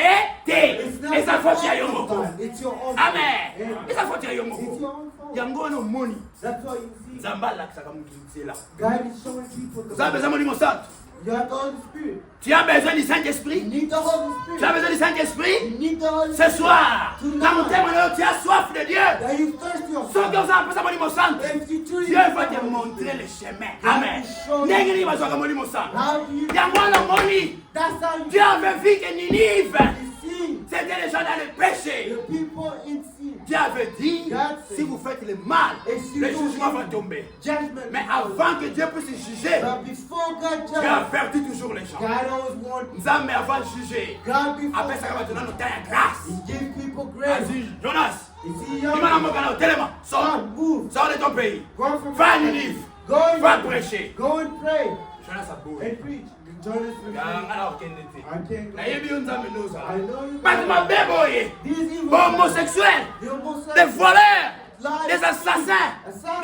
te, It's not eza the faute ya fault yo of moko. God. It's your own Amen. fault. Eza faute ya yo It's moko. your own fault. Yango wana omoni That's why you see Nzambe alakisaka moto nzela. God is showing people the Oza besoin molimo santu. You have the Holy Spirit. Tu as besoin du You Saint-Esprit. need the Holy Tu as Spirit. besoin du Saint-Esprit. You need the Holy Ce Spirit. soir, dans mon témoignage, tu as soif de Dieu. That you thirsty of Soki God. oza apesa molimo santu, If you truly Dieu va te montrer le chemin. Amen. Ndenge nini bazwaka molimo santu. how do you Yango wana omoni, that's how you Dieu avait vu que Ninive, see c'était les gens dans le péché. the people in sin. Dieu avait dit, God said, si vous faites le mal, Et si le vous jugement va faites tomber. Judgment. Mais before avant que Dieu puisse juger, you. But before God Dieu judges, avertit toujours les gens. God always warns Nzambe avant de juger, God before apesaka bato nano temps ya grâce. He gives people grace. Asi, Jonas, You see, ima na young mboka na telema, sors, son, move. sors de ton pays, Go from va à Ninive, Go va and prêcher. Go and pray Jonas a beau. and preach. Join us with me. Yanga na okende te. I can't go. Nayebi yo Nzambe I noza. know you. Bato mabe boye, These evil homosexuels, the homosexuals, des voleurs, liars, des assassins,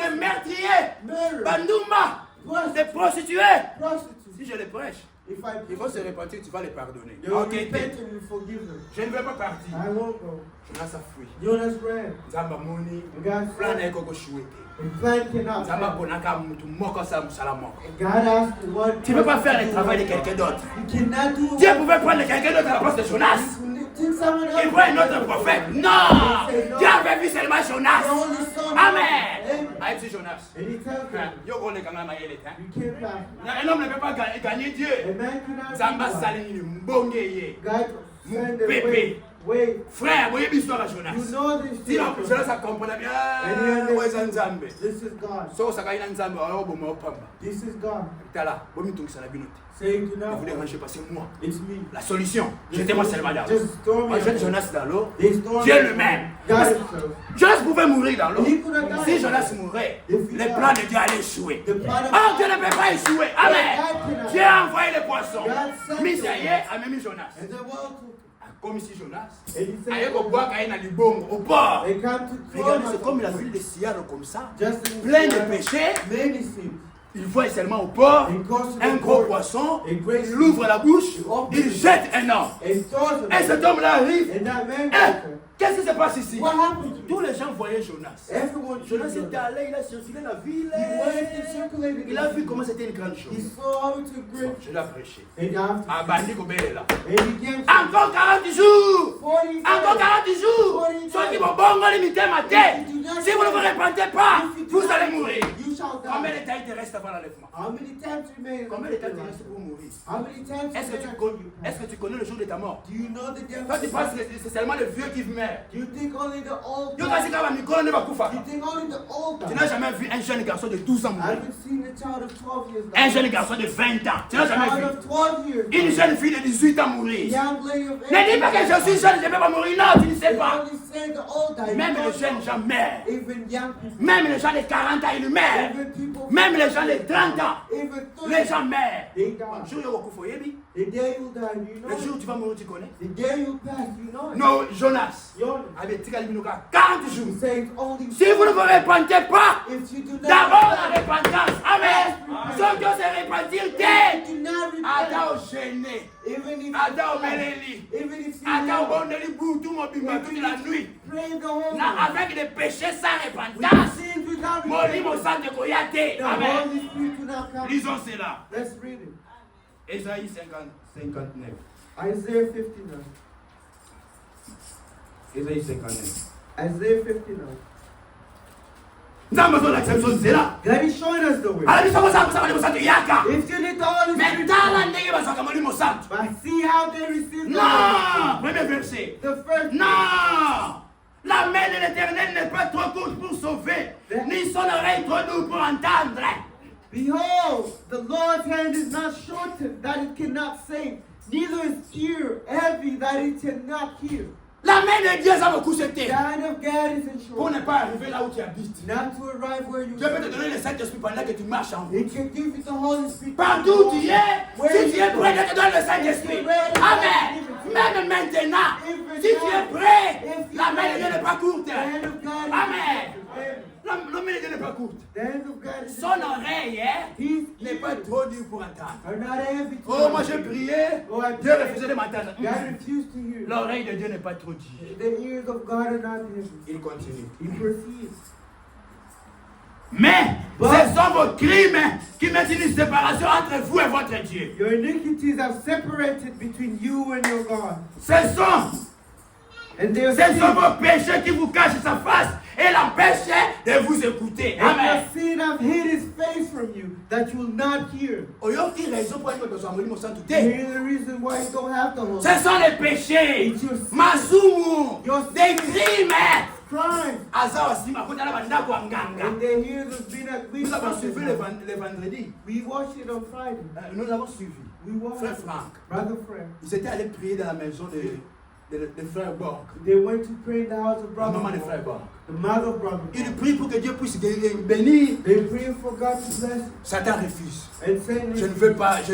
des meurtriers, murderers, bandumba, des prostitutes, prostituées. prostitutes. Si je les prêche, If I il faut se repentir, tu vas les pardonner. they will Ok, repent and you forgive them. je ne vais pas partir. I won't go. Jonas a fui. Jonas ran. Nzambe amoni God's plan na plan, ye koko shue te. the plan cannot Nzambe fail. aponaka mutu moko asala mosala moko. And God asked what Tu ne peux pas faire le travail de quelqu'un d'autre. You cannot do Dieu what pouvait prendre quelqu'un d'autre à la place de Jonas. Take someone else. Il prend un autre prophète. Non! Dieu avait vu seulement Jonas. The only son. Amen. Aïe, c'est Jonas. And he tells them, Yo kone kanga mayele te. you can't pass. Un homme ne peut pas gagner Dieu. A man cannot Nzambe be God. asali nini mbonge ye. God send the Pepe. way. Wait. Frère, vous voyez l'histoire de Jonas. You know this Si la story. Jonas a compris bien, This is God. so ça gagne Nzambe, alors bon moi pamba. This is God. Tala, bon mi tungisa la binote. Saying to Ne now, vous dérangez pas, c'est moi. it's me. La solution, jetez-moi seulement dans l'eau. Just throw me Moi, jette out. Jonas dans l'eau. They stormed Dieu lui-même. God Parce- himself. Jonas pouvait mourir dans l'eau. He could have died. Si Jonas mourait, If he les died, plans de Dieu allaient échouer. the plan of Oh, Dieu God. ne peut pas échouer. Amen. Dieu a envoyé les poissons. God sent Misaïe a même mis Jonas. And the world took Comme ici Jonas. it. And he said, Aïe Koboak a une libongo au port. they come to throw Regardez, c'est myself. comme la ville de Siaro comme ça. Just in Plein de Israel, péchés. many sins. Il voit seulement au port And goes to un the gros port poisson. and great Il ouvre la bouche. Il jette un homme. and throws Et it. cet homme-là arrive. And that man Eh, qu'est-ce qui se passe ici? What happened to Tous you? les gens voyaient Jonas. Everyone Jonas took était allé, il a circulé la ville. He went and circulated. Il a vu comment c'était une grande He chose. saw how it's a great. Je l'ai prêché. And after, Abandi Kobele là. and he began to Encore 40 jours. 40 Encore 40 jours. Ceux qui vont bon limiter ma tête. Si vous ne vous répandez pas, vous allez mourir. You shall Combien die. de temps il te reste avant l'enlèvement? How many times you may Combien de temps il te reste pour mourir? How many times Est-ce que, est-ce que tu connais le jour de ta mort? do you know the Toi, tu devil? penses que c'est seulement le vieux qui meurt. Do you think only the old Yo, guy? kasi kama mikono ne bakufa. You think only the old Tu guy? n'as jamais vu un jeune garçon de 12 ans I mourir. haven't seen a child of 12 years Un die. jeune garçon de 20 ans. Tu n'as A jamais child vu. of 12 years Une die. jeune fille de 18 ans A mourir. young lady of Ne dis pas que je suis jeune, je ne vais pas mourir. Non, tu ne sais They pas. only say the old die. Même You les don't jeunes know. gens meurent. Even young people. Même les gens de 40 ans, ils meurent. Even people. Même les gens de 30 ans, Even les 30. gens meurent. They Le die. jour où il faut y aller, The day you die, you know le jour où it. tu vas mourir, tu connais. The day you pass, you know it. Non, Jonas. Jonas. Avec Tika Libinuka, 40 jours. He says only Si vous ne vous répandez pas, if you do not d'abord la repentance. Amen. Ceux qui se repentir, t'es. do not repent, Ada au gêné. even if Ada au you meleli. even if you Ada au know, bondeli boutou mobimba toute la nuit. pray the whole Na, night. avec des péchés sans With repentance. sins without Moli repentance, Mosante Koyate. the Amen. Holy Spirit will not come. Lisons cela. Let's read it. Ésaïe 59. Isaiah 59. Ésaïe 59. Isaiah 59. Nzambe azolakisa biso nzela. God is showing us the way. Ala biso kosala molimo santo yaka. If you need the Holy Mais Spirit, tala ndenge bazwaka molimo santo. but see how they receive the Non. Holy Premier verset. Spirit. The first Non. La main de l'Éternel n'est pas trop courte pour sauver, ni son oreille trop douce pour entendre. Behold, the Lord's hand is not shortened that it cannot save, neither is ear heavy that it cannot hear. La main de Dieu, ça beaucoup The c'était. hand of God isn't Pour short, ne pas arriver là où tu habites. not to arrive where you Dieu peut te donner le Saint-Esprit pendant que tu marches en route. It can give you the Holy Spirit. Partout où tu es, si tu es prêt, Dieu te donne le Saint-Esprit. Amen. Même maintenant, si tu es prêt, la main de Dieu n'est pas courte. The hand of God is Amen. heavy. La main de Dieu n'est pas courte. The hand of God is Son oreille His n'est pas ears trop dure pour entendre. are not heavy to Oh, moi j'ai hear. prié, Oh, I Dieu prayed. refusait de m'entendre. God refused to hear. L'oreille de Dieu n'est pas trop dure. The ears of God are not heavy. Il continue. He proceeds. Mais ce sont vos crimes qui mettent une séparation entre vous et votre Dieu. Your iniquities have separated between you and your God. Ce sont vos péchés qui vous cachent sa face et l'empêchent de vous écouter. And Amen. your sin have hid his face from you, that you will not hear. Oyoki raison pour laquelle besoin de sang tout Here's the reason why you don't have the Holy Ce sont les péchés. It's your sin. Masumu. Your Des crimes. crime. Aza wasima kota na bandako wa mganga. And they hear the being at Nous avons suivi le vendredi. We watched it on Friday. Nous avons suivi. We watched Frère it. Franck. Brother Frank. Ils étaient allés prier dans la maison de frère Borg. They went to pray in the house of La Brother maman de Frank, frère Borg. the mother of Brother Ils Frank. prient pour que Dieu puisse bénir. They pray for God to bless Satan refuse. and Satan. Je ne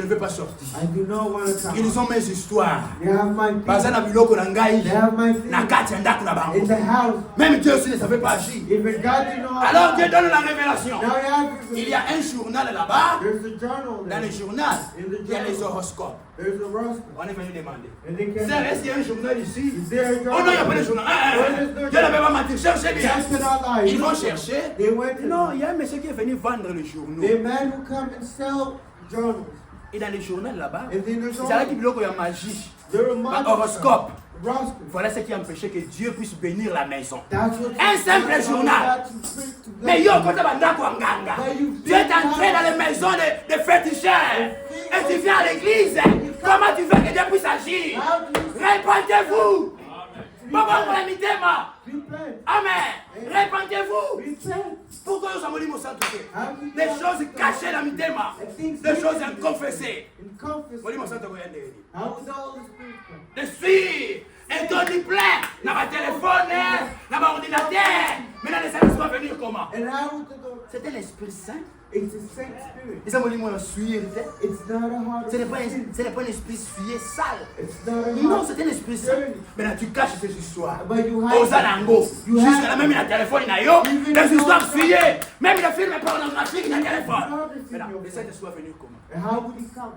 veux pas sortir. I do not want to come. Ils ont mes histoires. They have my Baza people. na biloko na ngai. They have my Na things kati ya ndako na bango. in the house. Même Dieu aussi ne savait pas agir. Even God did not. Alors Dieu donne la révélation. Now he has Il y a un journal là-bas. There's a journal Dans there. le journal, In the il y a les journal, horoscopes. there's a roster. On est venu demander. And they Sœur, est-ce qu'il y a un journal ici? Is there a Oh non, il n'y a pas de journal? journal. Dieu ne peut pas mentir. Cherchez bien. God cannot lie. Ils vont chercher. They went to Non, il y a un monsieur qui est venu vendre le journal. the man who come and sell journals. Et dans le journal là-bas, And in the il y a journal, qui biloko ya magie. there are Un magic horoscope. roster. Voilà ce qui a empêché que Dieu puisse bénir la maison. That's what Un simple God journal. to speak to Mais bless. yo, quand tu vas dans nganga, tu es entré dans les maisons de féticheurs. Et tu viens à l'église. Comment tu veux que Dieu puisse agir? How do you Répandez-vous. Repent. Amen. Répentez-vous. Repent. Pourquoi nous sommes libres sans toucher? How did Des you choses cachées dans mitema. Des choses inconfessées. in confess? Molimo santo koyende. How would the Holy Spirit come? Je suis un don plein dans ma téléphone, dans mon ordinateur. Maintenant, les services vont venir comment? And how would the Lord? C'était l'Esprit Saint. It's the same spirit. Et ça, molimo la suie. It's not a heart. Ce n'est pas un esprit souillé, sale. It's not a Non, heart. c'est un esprit saint. Maintenant, tu caches ces histoires. But you have. Osanango. You Jusqu'à have- même la téléphone, des histoires souillées. Même les films pornographiques, dans le téléphone. Maintenant, le Saint-Esprit va venir comment? And how would he come?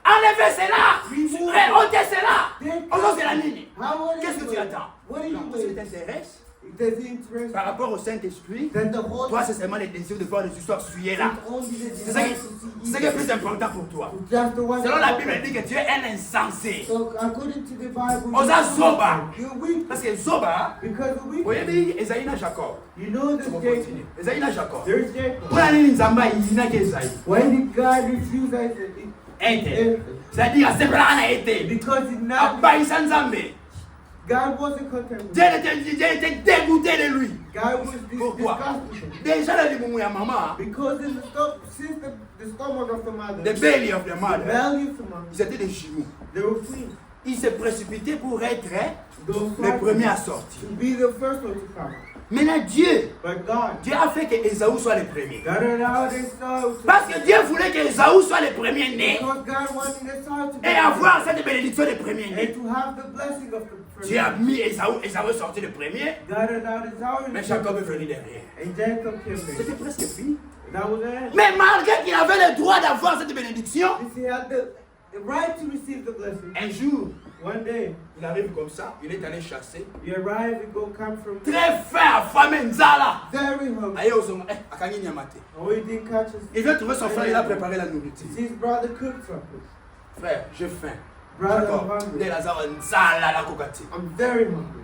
Enlevez cela. Ôtez cela. Aujourd'hui, c'est la ligne. How would he Qu'est-ce que do tu it? attends? What are you Non, ce qui waiting? t'intéresse Does he interest par rapport au Saint-Esprit, then the whole toi, c'est seulement les désirs de voir des histoires souillées là. it's only the C'est ça desire qui to c'est see qui est plus important pour toi. evil. Just the one. Selon la Bible, elle dit que tu es un insensé. So according to the Bible, Oza Zoba. you're weak Parce que Zoba, because of vous weakness. voyez, Esaïe na Jacob. You know Tu this vas Jacob. continuer. Esaïe na Jacob. There's Jacob. Pour la ligne Nzamba, il n'a qu'Esaïe. When did God refuse Isaac? Était. C'est-à-dire, c'est pas là, été. Because it's not. Abaïsa Nzambe. God wasn't content with Dieu était dégoûté de lui. God was Pourquoi? disgusted. Déjà, la ligne ya maman, Because in the since the stomach of the mother, the belly of the the mother, belly of the mother, ils étaient des jumeaux. they were twins. Ils se précipitaient pour être Those les premiers à sortir. to be the first one to come. Maintenant, Dieu But a fait que Ésaü soit le premier. God allowed Esau to. Parce que Dieu voulait que Ésaü soit le premier né Because God wanted Esau to be. et avoir cette bénédiction de premier né. And to have the blessing of the first. Dieu a mis Ésaü est sorti le premier, God allowed Esau. mais Jacob est venu derrière. And Jacob came back. C'était presque fini. That was it. Mais malgré qu'il avait le droit d'avoir cette bénédiction, He had the right to receive the blessing. un jour, One day, il arrive comme ça, il est allé chasser. you arrive and go come from Très faim, affamé, nzala. very hungry. Aïe, osonga, akangi nyamate. Oh, he didn't catch us. Il vient trouver son frère, il a préparé la nourriture. His brother cooked something. Frère, j'ai faim. Brother, Jacob, I'm hungry. nde nazala nzala la kokati. I'm very hungry.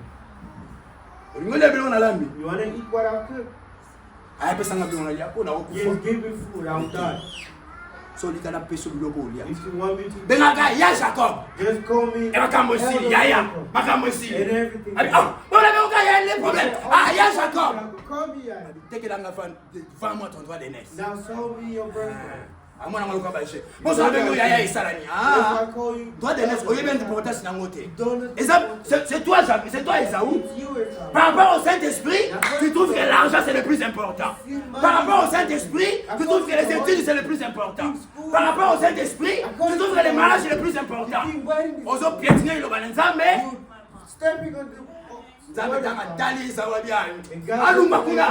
Olingo le bilongo na lambi. You want to eat what I cook? Ayapesanga bilongo na liako na Yes, okufa. give me food. I'll die. So likana peso biloko olia. If you want me to, Bengaka ya Jacob. just call me. E makambo si Elder ya Jacob. makambo si. And everything. Abi ah, bona bengaka ya le problème. Ah ya Jacob. Call me. Yeah. Tekelanga vends-moi ton droit d'aînesse. Now show me your birthday. Amona ngaloka baishe. Bosa bengo ya isalani. If Ah. I call you. Droit d'aînesse, oyebi importance nango te. Don't. Et ça, c'est toi Jacob, c'est toi Esaü. It's you, Esau. Par rapport au Saint-Esprit, tu trouves que l'argent c'est le plus important. Par rapport au Saint-Esprit, tu trouves que les études c'est le plus important. Par rapport au Saint-Esprit, tu trouves que le mariage c'est le plus important. You've been waiting. Ozo piétiner le banzambe, You stepping on the. nzambe tanga tali Esaü bien. Aluma kuna.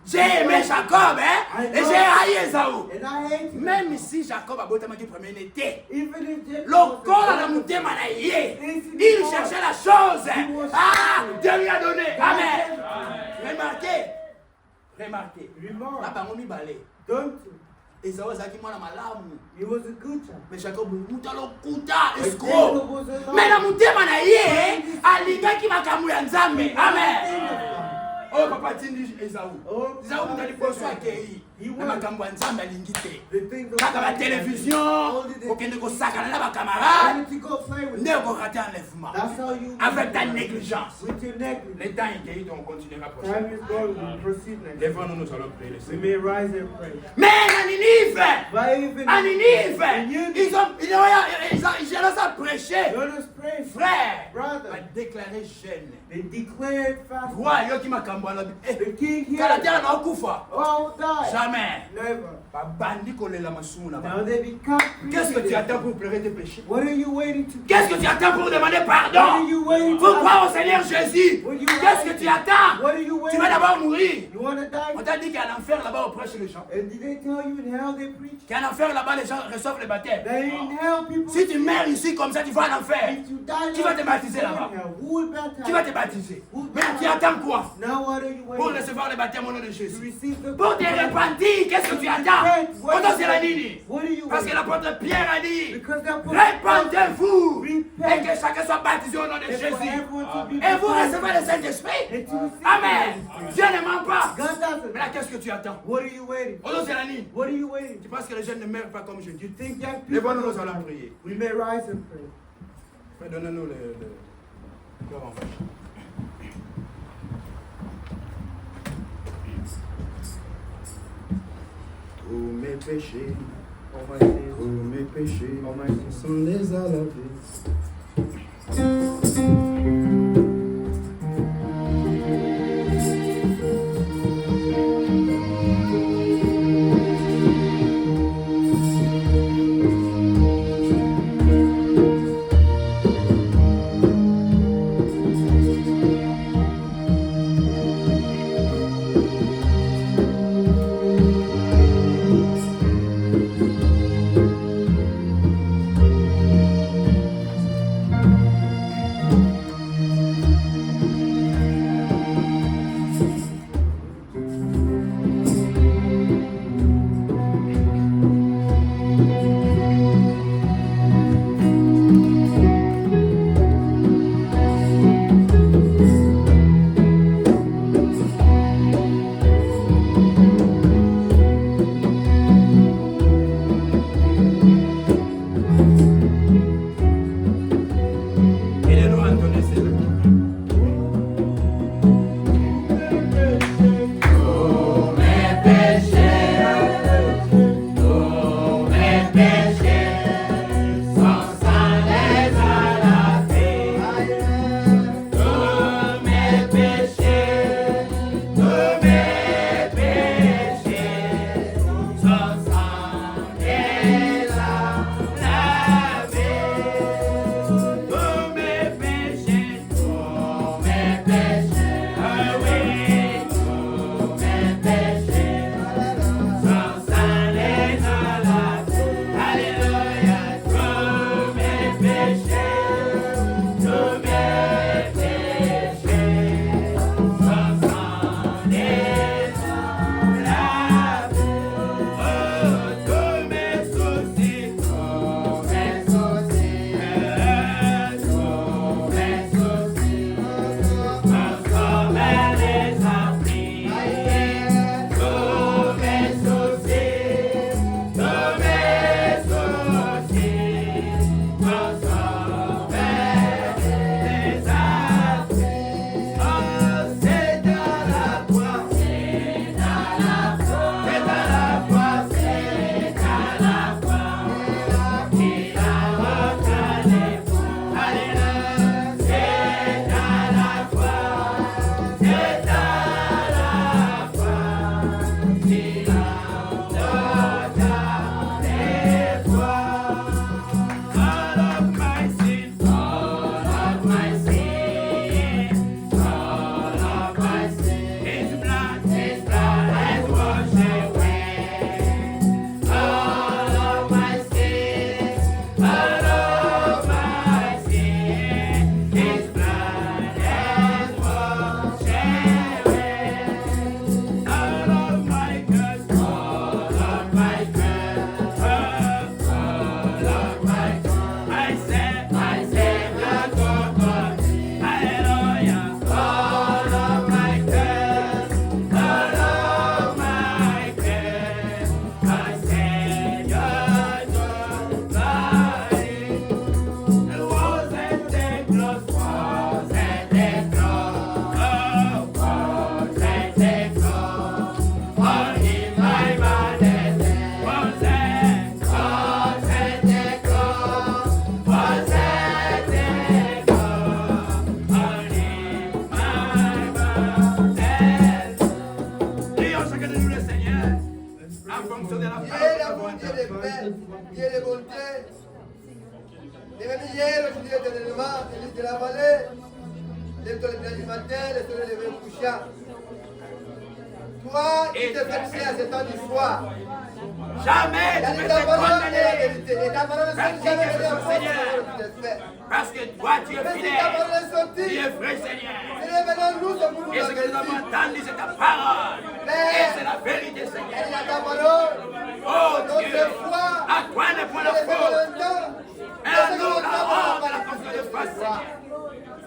J'ai aimé Jacob, hein, et j'ai haï Esaü. And I hate you. Même si Jacob a botamaki premier été, Even if Jacob le corps à la motema na yé, il cherchait la chose. Ah, Dieu lui a donné. Amen. Remarquez. Remark. Na bango mibale. Don't. Esaü azalaki mwana malamu. He was a good child. Mais Jacob muta lokuta But escroc. Jacob was a Mais na motema na ye alingaki makambo ya Nzambe. Amen. Oh papa tindi Esaü. Oh, Esaü muta liboso akei. Na makambo ya Nzambe alingi te. the things of Kaka ba télévision, okende kosakana na ba camarades, wanted to go play with. nde okokate enlèvement. That's how you. Avec ta négligence. With your negligence. Le temps est guéri, donc on continuera Time prochainement. is going. We'll proceed next. Lèvons-nous, nous allons prier le We Seigneur. may rise and pray. Mais à Ninive, But even à Ninive, you ils ont prêché. let us pray, Frère, brother. va déclarer jeune. They declared fast. Roi, yo qui m'a cambola. The king here. Kalatia na okufa. Oh, die. Jamais. Never. Babandi kolela masumu na ba. Now they become. Qu'est-ce que tu attends pour pleurer tes péchés? What are you waiting to do? Qu'est-ce que tu attends pour demander What pardon? are you waiting Pour to croire au Seigneur Jésus. Qu'est-ce que tu attends? What are you Tu waiting vas d'abord mourir. You want to die? On t'a dit qu'en enfer là-bas on prêche les gens. And did they tell you in hell they preach? Qu'en enfer là-bas les gens reçoivent le baptême. That in hell people. Si tu meurs ici comme ça, tu vas en enfer. If you die, Qui va te baptiser là-bas? in hell, who will baptize? Qui va te baptiser? Mais tu attends quoi? Now what are you Pour waiting? recevoir le baptême au nom de To Jésus. receive the. Pour te repentir, qu'est-ce que tu attends? Pourtant c'est la nini. What are you Parce que waiting? l'apôtre Pierre a dit, Because that. répandez-vous et que chacun soit baptisé au nom de And for Jésus. everyone to be Et vous baptized. recevez le Saint-Esprit. And to receive Amen. the Holy Spirit. Dieu ne ment pas. God doesn't. Mais là, qu'est-ce que tu attends? What are you waiting? Au nom de la nini. What are you waiting? Tu penses que les jeunes ne meurent pas comme je dis? You think young people. Lève-nous, nous allons prier. We may rise and pray. Frère, donnez-nous le cœur en fâche. péchés, all my sins, tous mes péchés, all my sins. sans les a lavés. Dieu est bonté. Et même hier, je disais éternellement, il de la vallée, les toilettes du matin, les toilettes de couchant. Toi, tu te fais à ce temps du soir. Jamais tu me fais condamner. Et ta parole ne sera jamais Seigneur. Seigneur. Parce que toi, tu es fidèle. Tu es vrai, Seigneur. Seigneur, maintenant nous sommes pour nous. Et ce que nous avons entendu, c'est ta parole. Et c'est la vérité, Elle Seigneur. a ta parole. Oh Dieu, Notre foi. à toi ne point la faute. Et à nous la honte et la confiance de foi, Seigneur.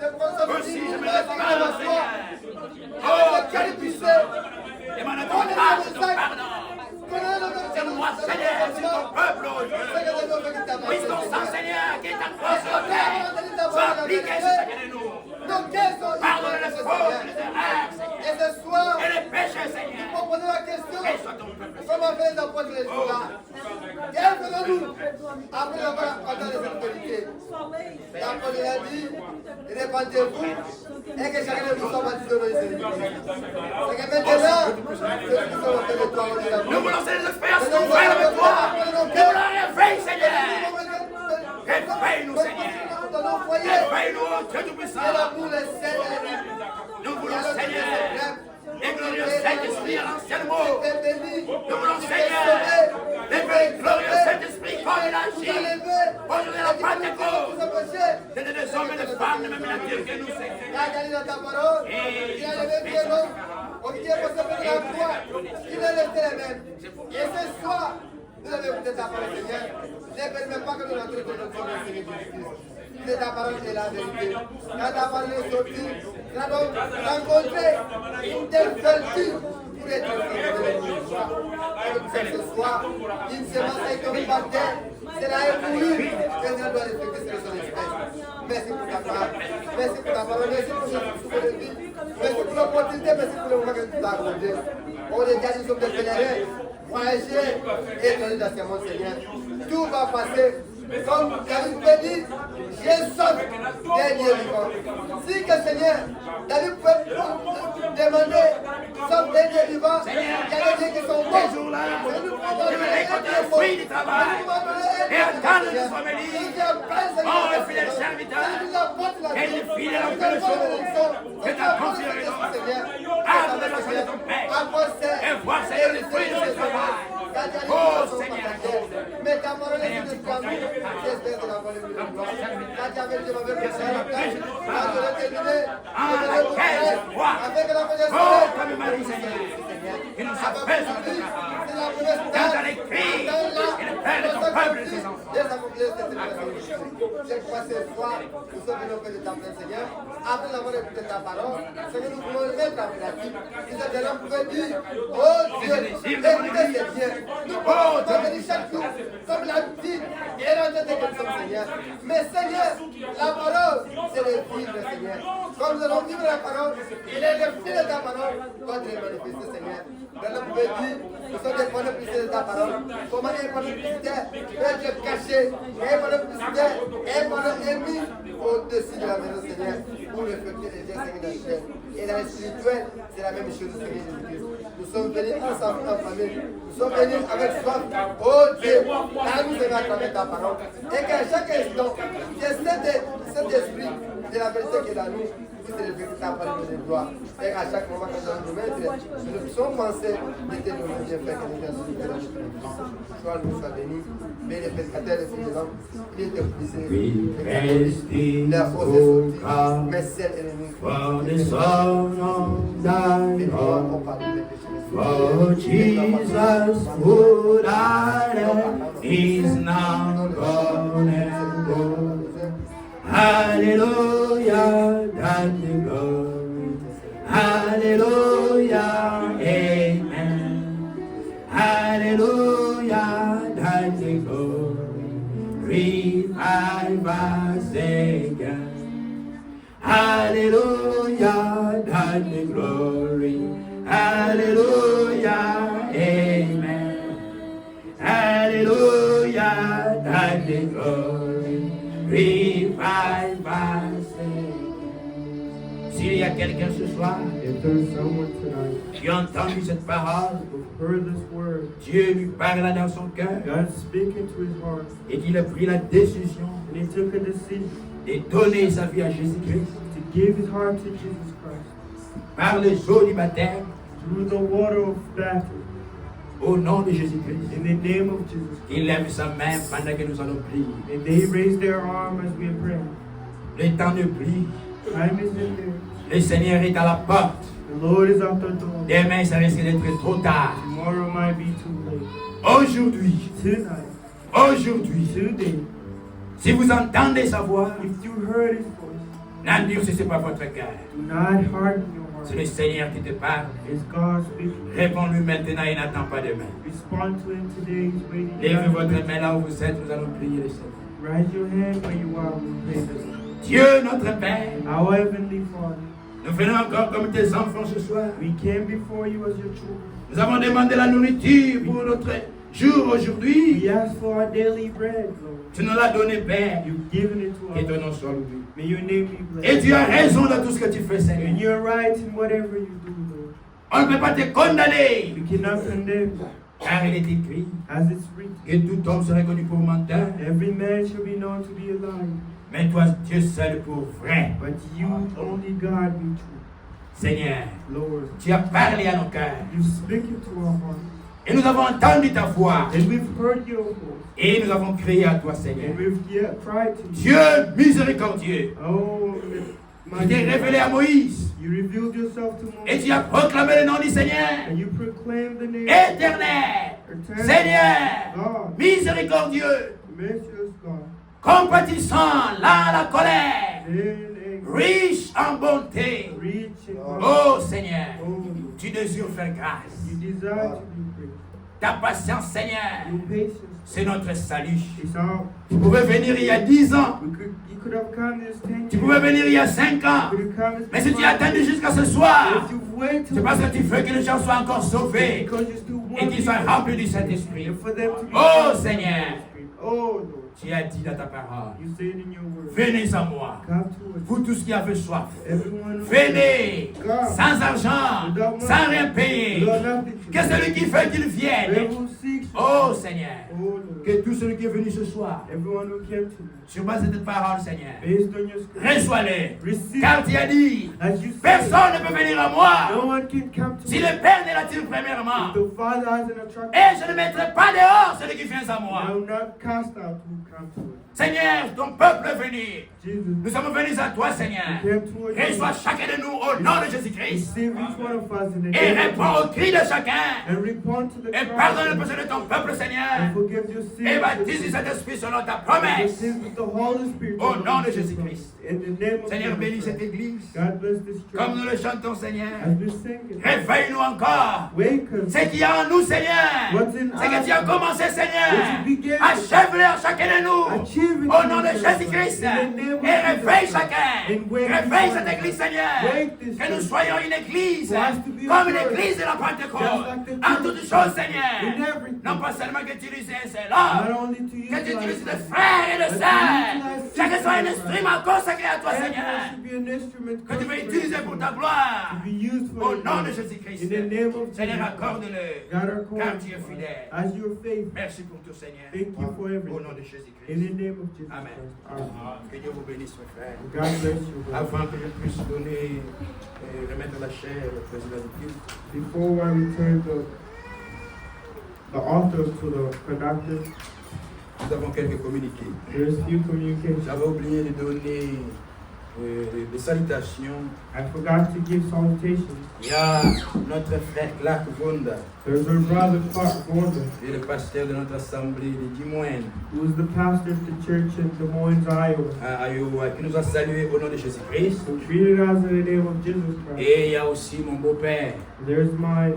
C'est pour ça que Aussi, je nous me pardon, Seigneur. Oh, Oh, Dieu quel puissant. Demande ton grâce, ton pardon. C'est moi, Seigneur, c'est ton peuple, oh Dieu. Puisse ton sang, Seigneur, qui est encore sur terre, soit appliqué sur chacun de nous. Pardonne les fautes, les erreurs, Seigneur. Et ce soir, Et les péchés, Seigneur. pour poser la question, Et sois ton peuple, Seigneur. comment les apôtres les jours là. Quel faisons-nous après avoir entendu les autorités? L'apôtre a dit, répandez-vous et que chacun de vous soit baptisé au nom du Seigneur. C'est que maintenant, Nous voulons ces expériences nouvelles avec toi. Nous voulons réveiller, Seigneur. Réveille-nous, Seigneur. Réveille-nous, Dieu Tout-Puissant. Nous voulons, Seigneur, les glorieux Saint-Esprit à l'ancien mot. Nous voulons, Seigneur, les glorieux Saint-Esprit comme il agit. Aujourd'hui, la Pentecôte. C'est des hommes et des femmes de même nature que nous, Seigneur. Et ce soir, nous avons écouté ta parole, Seigneur. Ne permets pas que nous rentrions dans notre corps, Seigneur Jésus-Christ. Ta parole est la vérité. Quand ta parole est sortie, nous avons rencontré une telle vertu pour être ce soir, une semence a été tombée par terre. Cela est voulu. Seigneur doit respecter ce son espèce. Merci pour ta parole. Merci pour ta parole. Merci pour ce souffle de vie. Merci pour l'opportunité. Merci pour le moment que tu t'as accordé. On est déjà des hommes de pèlerins. Voyager et donner dans ces mondes, Seigneur. Tout va passer. Comme David pouvait dire, je sonne dernier vivant. Si que Seigneur, David pouvait demander son dernier vivant, il y a des gens qui sont bons. Je vais récolter le fruit du travail et attendre de soit béni. Oh, le fidèle serviteur, et le fidèle homme de jour, que t'as considéré l'homme. Arme de la joie de ton Père, et voir, Seigneur, les fruits de ce travail. Oh, Seigneur, mais ta parole est une esclave. J'espère que la parole est une gloire. Quand tu avais dit, je m'avais fait la tâche, quand je l'ai terminé, je l'ai fait avec la paix de oh, comme Marie, Seigneur, et nous appelle sur le travail. Dans les cris, et le Père de ton peuple et ses enfants. C'est quoi ce soir, nous sommes venus auprès de ta paix, Seigneur. Après avoir écouté ta parole, Seigneur, nous pouvons le mettre en pratique. Si ces gens pouvaient dire, oh Dieu, écoutez ces biens. Nous pouvons venir chaque jour, comme la vie, et rentrer de quelque Seigneur. Mais Seigneur, la parole, c'est le vivre, Seigneur. Comme nous allons vivre la parole, il est le fil de ta parole, toi tu es manifesté, Seigneur. Dans le pouvez dire, nous sommes des bonnes publicités de ta parole. Comment est bonne publicité peut être caché, et bonne publicité, et bonne ennemi au-dessus de la maison, Seigneur, pour refléter les biens, Seigneur. Et dans le spirituel, c'est la même chose, Seigneur Jésus-Christ. Nous sommes venus ensemble en famille. Nous sommes venus avec soif. Oh Dieu, là nous allons acclamer ta parole. Et qu'à chaque instant, cet esprit de la vérité qui est dans nous, puisse refléter ta parole de gloire. Et qu'à chaque moment que nous allons nous mettre, nous ne puissions penser de tes noms bien faits que nous avons sur le sois nous soit béni. Mais les pescateurs et les hommes, il est épuisé. La force est sortie. Mais c'est l'ennemi. For the Son of thy On heart, parle des péchés. for Jesus who died is now gone and gone. Hallelujah, that's the glory. Hallelujah, amen. Hallelujah, that's the glory. Revive us again. Hallelujah, that's the glory. Hallelujah, amen. Hallelujah, that's the glory. Revive us again. S'il y a quelqu'un ce soir If there's someone tonight qui a entendu cette parole, who heard this word, Dieu lui parle dans son cœur God speaking to his heart, et qu'il a pris la décision and he took a decision de donner sa vie à Jésus-Christ to give his heart to Jesus Christ par les eaux du baptême through the water of baptism, au nom de Jésus-Christ. in the name of Jesus. Il lève sa main pendant que nous allons prier. And they raise their arm as we pray. Le temps ne plie. Time is in there. Le Seigneur est à la porte. The Lord is at the door. Demain, ça risque d'être trop tard. Tomorrow might be too late. Aujourd'hui, Tonight, today, si vous entendez sa voix, if you heard his voice, n'endurcissez pas votre cœur. do not harden your C'est heart. le Seigneur qui te parle. It's God speaking. Réponds-lui maintenant et n'attends pas demain. Respond to him today. He's waiting. Lèvez votre main là où vous êtes, nous allons prier le Seigneur. Raise your hand where you are. We pray this. Dieu notre Père, Our Heavenly Father, Nous venons encore comme tes enfants ce soir. We came before you as your children. Nous avons demandé la nourriture pour notre jour aujourd'hui. We ask for our daily bread, Lord. Tu nous l'as donné, Père. You've given it to Que us. ton nom soit loué. May your name be Et blessed. tu as raison dans tout ce que tu fais, Seigneur. And you're right in whatever you do, Lord. On ne peut pas te condamner. We cannot condemn you. Car il est écrit As it's written, que tout homme sera connu pour menteur. every man shall be known to be a liar. Mais toi, Dieu seul pour vrai. But you, only God, be true. Seigneur, Lord, tu as parlé à nos cœurs. you've spoken to our hearts. Et nous avons entendu ta voix. And we've heard your voice. Et nous avons crié à toi, Seigneur. And we've yet cried to you. Dieu miséricordieux. Oh, Tu t'es révélé à Moïse. You revealed yourself to Et Moses. tu as proclamé le nom du Seigneur. And you proclaimed the name Éternel. Eternal Seigneur. God, Miséricordieux. merciless God, Compatissant. Là la colère. then Riche en bonté. rich in Oh Seigneur. Oh, Tu désires faire grâce. you desire to be great. Ta patience, Seigneur. Your patience C'est notre salut. is our. Tu pouvais venir il y a 10 ans. You could have come this 10 Tu years. pouvais venir il y a 5 ans. You could have come this Mais si tu 5 attendu jusqu'à ce soir, If you've waited c'est parce que tu veux que les gens soient encore sauvés because you still et want qu'ils soient people remplis du Saint-Esprit. and for them to be Oh saved. Seigneur, Oh Lord, tu as dit dans ta parole, you said in your word, venez à moi, come to us, vous tous qui avez soif. everyone who Venez, God, sans argent, sans rien payer. Lord, nothing to Que celui qui veut qu'il vienne. Everyone seeks you. Oh Seigneur, Oh Lord, que tout celui qui est venu ce soir, everyone who came to you, sur base de cette parole, Seigneur, based on your scripture, reçois-les. receive Car tu as dit, as you said. personne ne peut venir à No moi one can come to si me. le Père ne l'attire premièrement. The Father has an attraction. Et je ne mettrai pas dehors celui qui vient à I moi. will not cast out who come to us. Seigneur, ton peuple est venu. Jesus, Nous sommes venus à toi, Seigneur. came to us. Reçois chacun de nous au nom de Jésus-Christ. Receive each one of us in the Et name of réponds Jesus. au cri de chacun. And repent to the Et cry pardonne le péché de ton peuple, and Seigneur. forgive your sins. Et baptise du Saint-Esprit selon ta And your promesse. sins with the Holy Spirit. Au nom de Jésus-Christ. In the name of Seigneur, bénis Jesus cette Christ. église. God bless this Comme church. nous le chantons, Seigneur. As we sing it. Réveille-nous encore. Wake us. Ce qu'il y a en nous, Seigneur. What's in C'est que tu as commencé, Seigneur. What you began. Achève-le en chacun de nous. Achieve it Au in nom de Jesus Jésus-Christ. Christ. In the name of Et réveille Jesus chacun. And wake Réveille this cette one. église, Seigneur. Wake this Que nous one. soyons une église. For us to be a Comme church. l'église de la Just Pentecôte. like the En church. toutes choses, In Seigneur. everything. Non pas seulement que tu utilises un seul Not homme. only to Que tu utilises utilize des frères et des But sœurs. utilize Chacun soit un sisters, instrument consacré à toi, everyone Seigneur. should be an instrument Que tu veux consecrated utiliser pour ta gloire. to be used for Au your nom de glory. Jésus-Christ. In the name of Seigneur, Jesus. accorde-le. God, our Car call tu es fidèle. as your faith. Merci pour tout, Seigneur. Thank you for Au nom everything. de In Jésus-Christ. the name of Jesus Amen. Christ. Amen. Que Dieu vous bénisse, mes frères. God bless you, brother. Avant que je puisse donner, remettre la chair au président du culte, Before I return the authors to the conductor, nous avons quelques communiqués. there's few communications. J'avais oublié de donner des salutations. I forgot to give salutations. Il y a notre frère Clark Vonda, There's our brother Clark Gordon, qui est le pasteur de notre assemblée de Des Moines who is the pastor of the church in Des Moines, Iowa, à Iowa, qui nous a salués au nom de Jésus-Christ. who treated us in the name of Jesus Christ. Et il y a aussi mon beau-père, There's my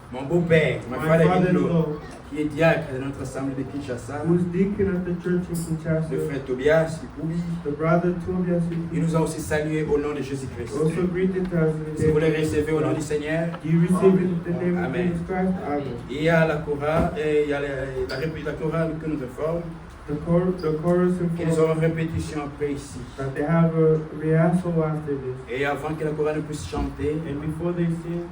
my father-in-law, father-in-law, qui est diacre de notre assemblée de Kinshasa, who is deacon at the church in le Kinshasa, frère Tobias Ipoubi. the brother Tobias, Il nous a aussi salués au nom de Jésus-Christ. also greeted us in the Si vous name les of recevez au nom du Jesus Seigneur, Christ. Do you receive it in the name of Amen. Jesus Christ? Amen. il y a la chorale, et il y a la chorale que nous reformons, The chorus qui nous informs ont en répétition après ici. that they have a rehearsal after this. Et avant que la chorale ne puisse chanter, And before they sing,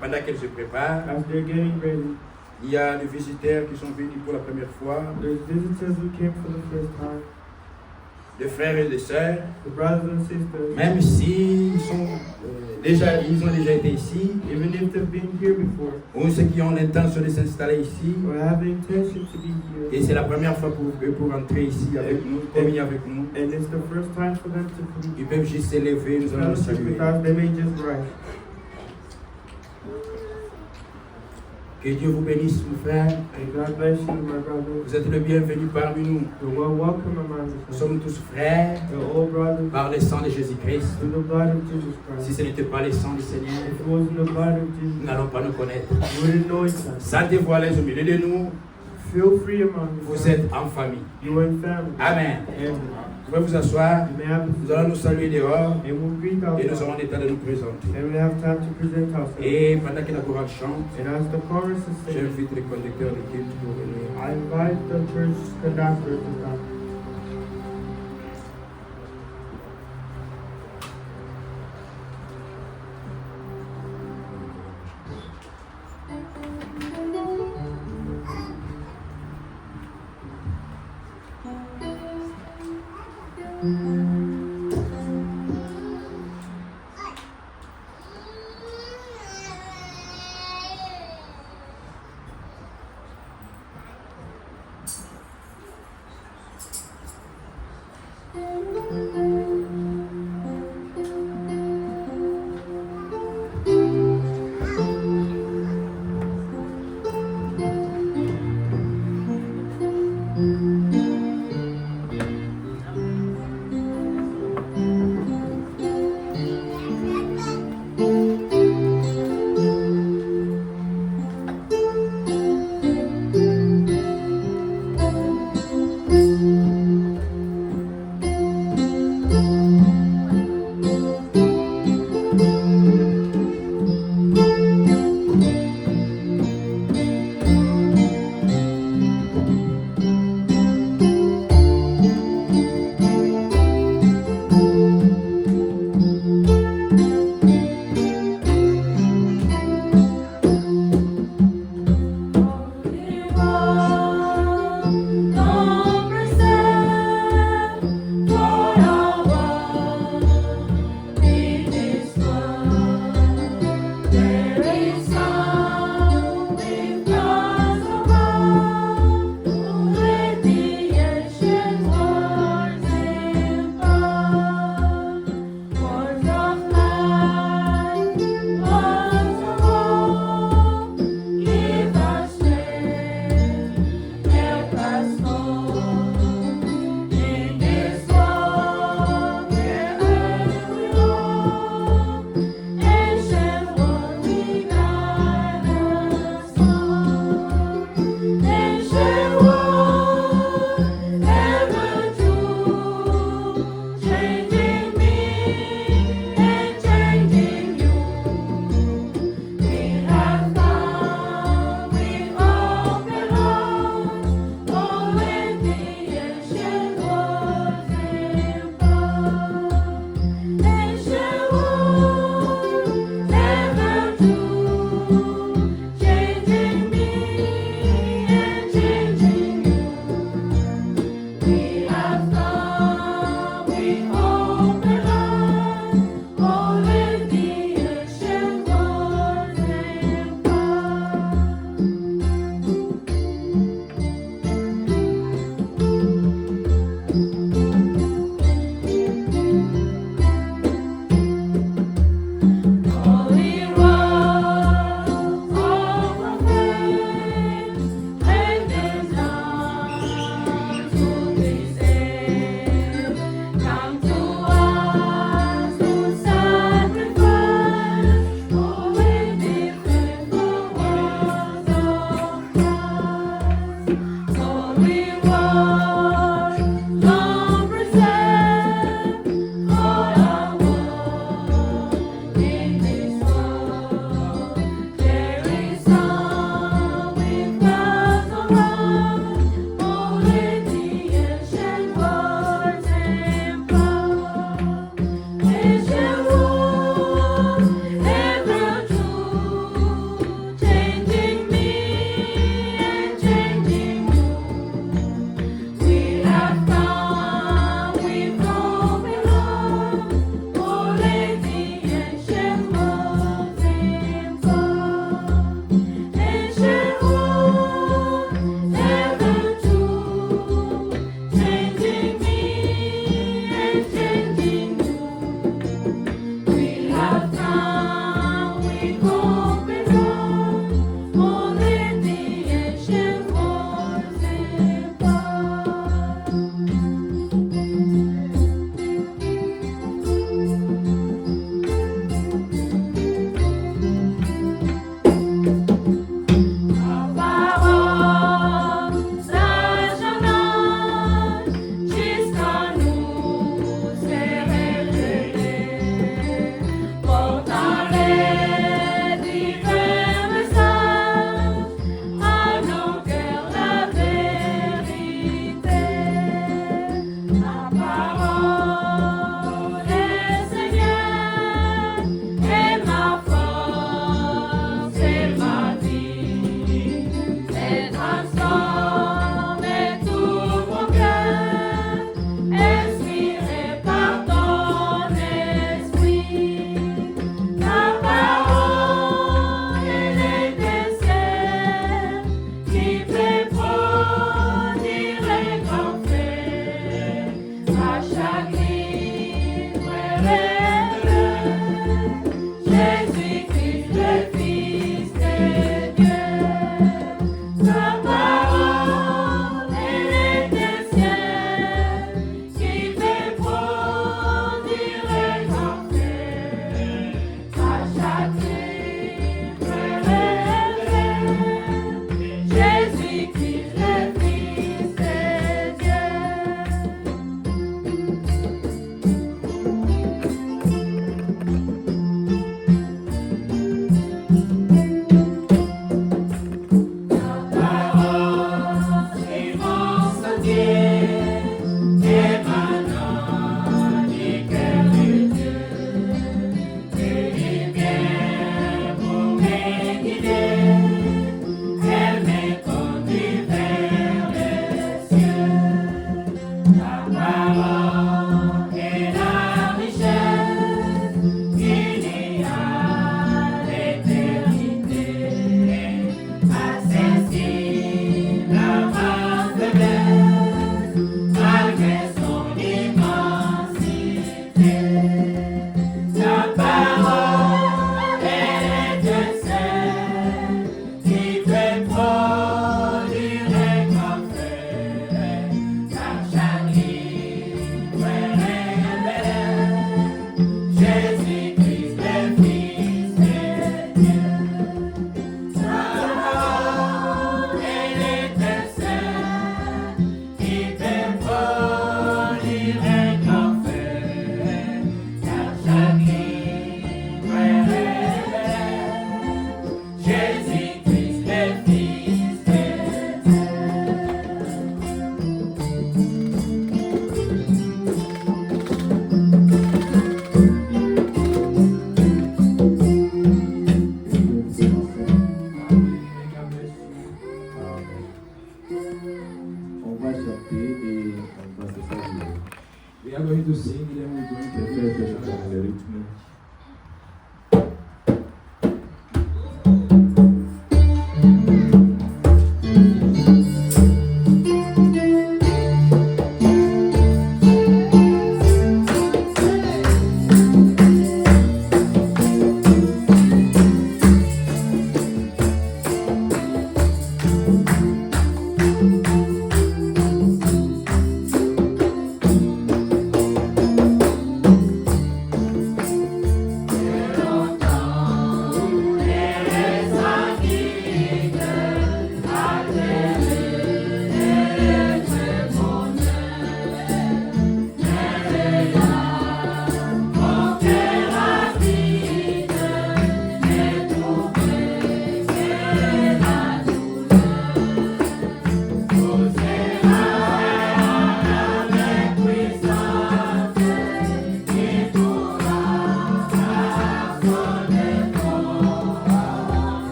pendant qu'elle se prépare, as they're getting ready, il y a des visiteurs qui sont venus pour la première fois, there's visitors who came for the first time, des frères et des sœurs, the brothers and sisters, même s'ils sont ils ont déjà été ici, even if they've been here before, ou ceux qui ont l'intention de s'installer ici. or have the intention to be Et here. c'est la première fois pour eux pour entrer ici avec nous, communier avec nous. And it's the first time for them to come Ils peuvent juste s'élever, nous allons les fellowship saluer. with us. They may just rise. Que Dieu vous bénisse, mon frère. And God bless you, my brother. Vous êtes le bienvenu parmi nous. You're well welcome among Nous us. sommes tous frères You're all brothers par le sang de Jésus-Christ. through the blood of Jesus Si Christ. ce n'était pas le sang du Seigneur, If it wasn't the blood of nous Jesus, n'allons pas nous connaître. we wouldn't know each other. Ça dévoile au milieu de nous. Feel free among Vous yourselves. êtes en famille. You are in family. Amen. And Vous pouvez vous asseoir. you may have Nous allons nous saluer dehors and we'll greet et nous ourselves. aurons le temps de nous présenter. And we have time to present ourselves. Et pendant que la chorale chante, And as the chorus is singing, j'invite les conducteurs d'équipe pour venir. I invite the church conductor to come.